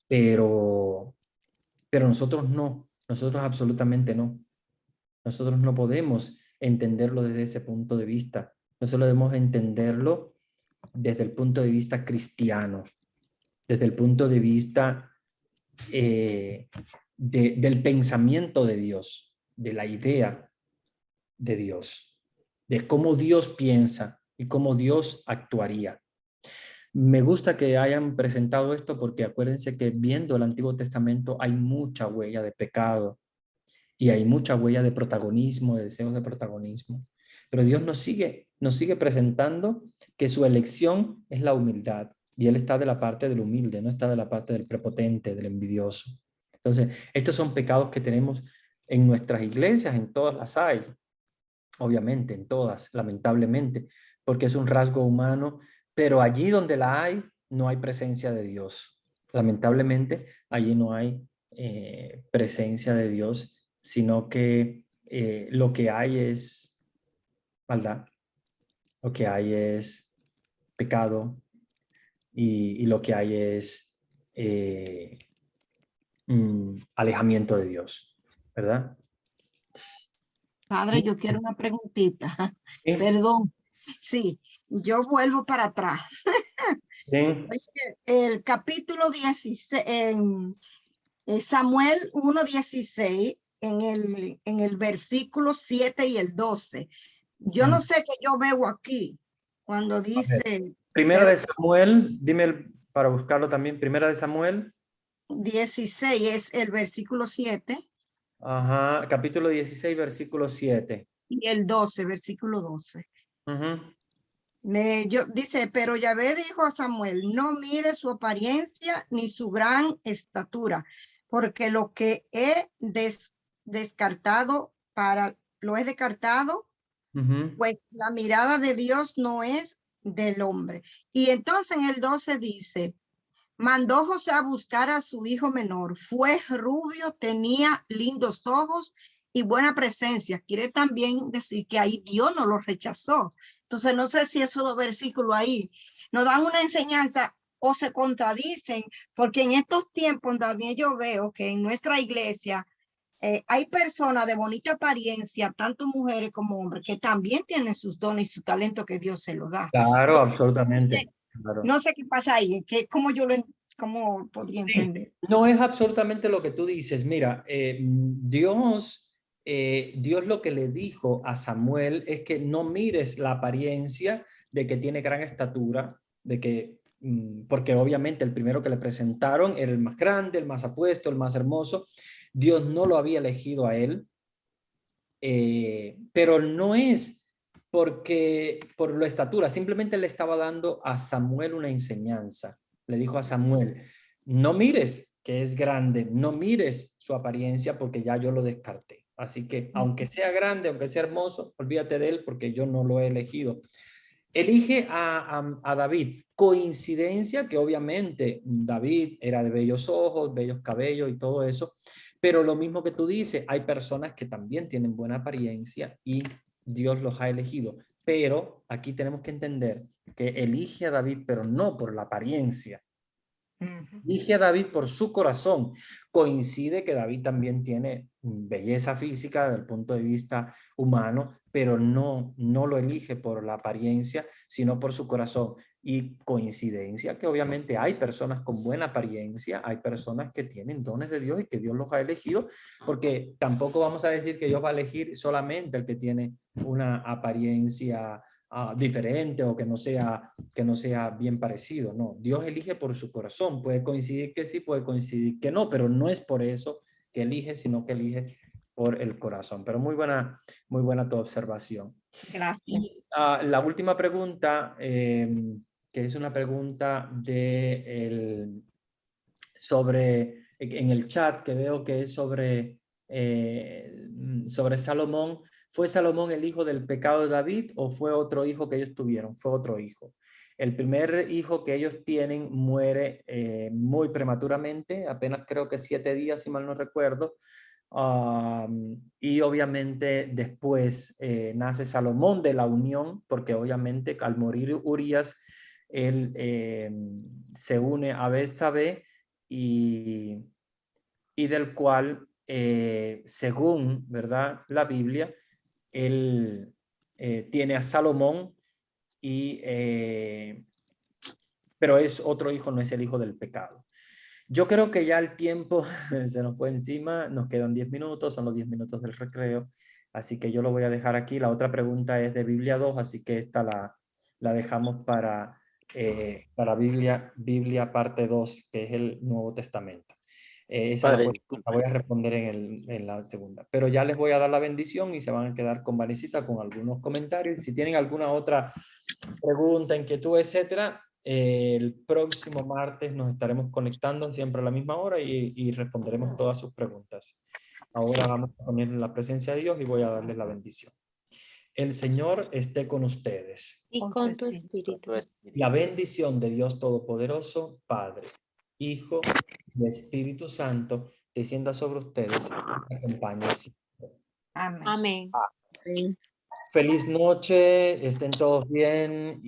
Pero nosotros no, nosotros absolutamente no. Nosotros no podemos entenderlo desde ese punto de vista. Nosotros debemos entenderlo desde el punto de vista cristiano, desde el punto de vista del pensamiento de Dios, de la idea de Dios, de cómo Dios piensa y cómo Dios actuaría. Me gusta que hayan presentado esto porque acuérdense que viendo el Antiguo Testamento hay mucha huella de pecado y hay mucha huella de protagonismo, de deseos de protagonismo. Pero Dios nos sigue presentando que su elección es la humildad y Él está de la parte del humilde, no está de la parte del prepotente, del envidioso. Entonces, estos son pecados que tenemos en nuestras iglesias, en todas las hay, obviamente, en todas, lamentablemente, porque es un rasgo humano, pero allí donde la hay, no hay presencia de Dios. Lamentablemente, allí no hay presencia de Dios, sino que lo que hay es maldad, lo que hay es pecado y lo que hay es alejamiento de Dios, ¿verdad? Padre, yo quiero una preguntita. Sí, Perdón. Sí, yo vuelvo para atrás. sí. Oye, el capítulo 16, en Samuel 1:16, en el versículo 7 y el 12. Yo no sé qué yo veo aquí cuando A ver, dice Primera de Samuel, dime para buscarlo también. Primera de Samuel, 16 es el versículo 7 ajá, capítulo 16, versículo 7. y el 12, versículo 12. Ujú. Dice, pero Yahvé dijo a Samuel, no mire su apariencia ni su gran estatura, porque lo que he descartado lo he descartado, Ujú. pues la mirada de Dios no es del hombre. Y entonces en el 12 dice, mandó José a buscar a su hijo menor, fue rubio, tenía lindos ojos y buena presencia. Quiere también decir que ahí Dios no lo rechazó. Entonces no sé si esos dos versículos ahí nos dan una enseñanza o se contradicen, porque en estos tiempos también yo veo que en nuestra iglesia hay personas de bonita apariencia, tanto mujeres como hombres, que también tienen sus dones y su talento que Dios se los da. Claro, Entonces, absolutamente. Claro. no sé qué pasa ahí, cómo podría Sí, entender. no es absolutamente lo que tú dices. Mira, Dios lo que le dijo a Samuel es que no mires la apariencia de que tiene gran estatura, porque obviamente el primero que le presentaron era el más grande, el más apuesto, el más hermoso. Dios no lo había elegido a él, pero no es por la estatura, simplemente le estaba dando a Samuel una enseñanza. Le dijo a Samuel, no mires que es grande, no mires su apariencia porque ya yo lo descarté. Así que aunque sea grande, aunque sea hermoso, olvídate de él porque yo no lo he elegido. Elige a David. Coincidencia que obviamente David era de bellos ojos, bellos cabellos y todo eso, pero lo mismo que tú dices, hay personas que también tienen buena apariencia y Dios los ha elegido. Pero aquí tenemos que entender que elige a David, pero no por la apariencia. Elige a David por su corazón. Coincide que David también tiene belleza física desde el punto de vista humano, pero no lo elige por la apariencia, sino por su corazón. Y coincidencia que obviamente hay personas con buena apariencia, hay personas que tienen dones de Dios y que Dios los ha elegido, porque tampoco vamos a decir que Dios va a elegir solamente el que tiene una apariencia diferente o que no sea bien parecido. No, Dios elige por su corazón. Puede coincidir que sí, puede coincidir que no, pero no es por eso que elige, sino que elige por el corazón. Pero muy buena tu observación. Gracias. Y la última pregunta, que es una pregunta sobre en el chat que veo que es sobre Salomón. ¿Fue Salomón el hijo del pecado de David o fue otro hijo que ellos tuvieron? Fue otro hijo. El primer hijo que ellos tienen muere muy prematuramente, apenas creo que 7 días, si mal no recuerdo. Y obviamente después nace Salomón de la unión, porque obviamente al morir Urías, él se une a Betsabé y del cual, según, ¿verdad?, la Biblia, él tiene a Salomón y pero es otro hijo, no es el hijo del pecado. Yo creo que ya el tiempo se nos fue encima, nos quedan 10 minutos, son los 10 minutos del recreo, así que yo lo voy a dejar aquí. La otra pregunta es de Biblia 2, así que esta la dejamos para Biblia parte 2, que es el Nuevo Testamento. Esa Padre, la disculpe. voy a responder en la segunda. Pero ya les voy a dar la bendición y se van a quedar con Vanesita con algunos comentarios. Si tienen alguna otra pregunta, inquietud, etcétera, el próximo martes nos estaremos conectando siempre a la misma hora y responderemos todas sus preguntas. Ahora vamos a poner en la presencia de Dios y voy a darles la bendición. El Señor esté con ustedes. Y Con con tu tu espíritu. espíritu. La bendición de Dios Todopoderoso, Padre, Hijo y Espíritu Santo, descienda sobre ustedes y acompañe siempre. Amén. Amén. Feliz noche, estén todos bien.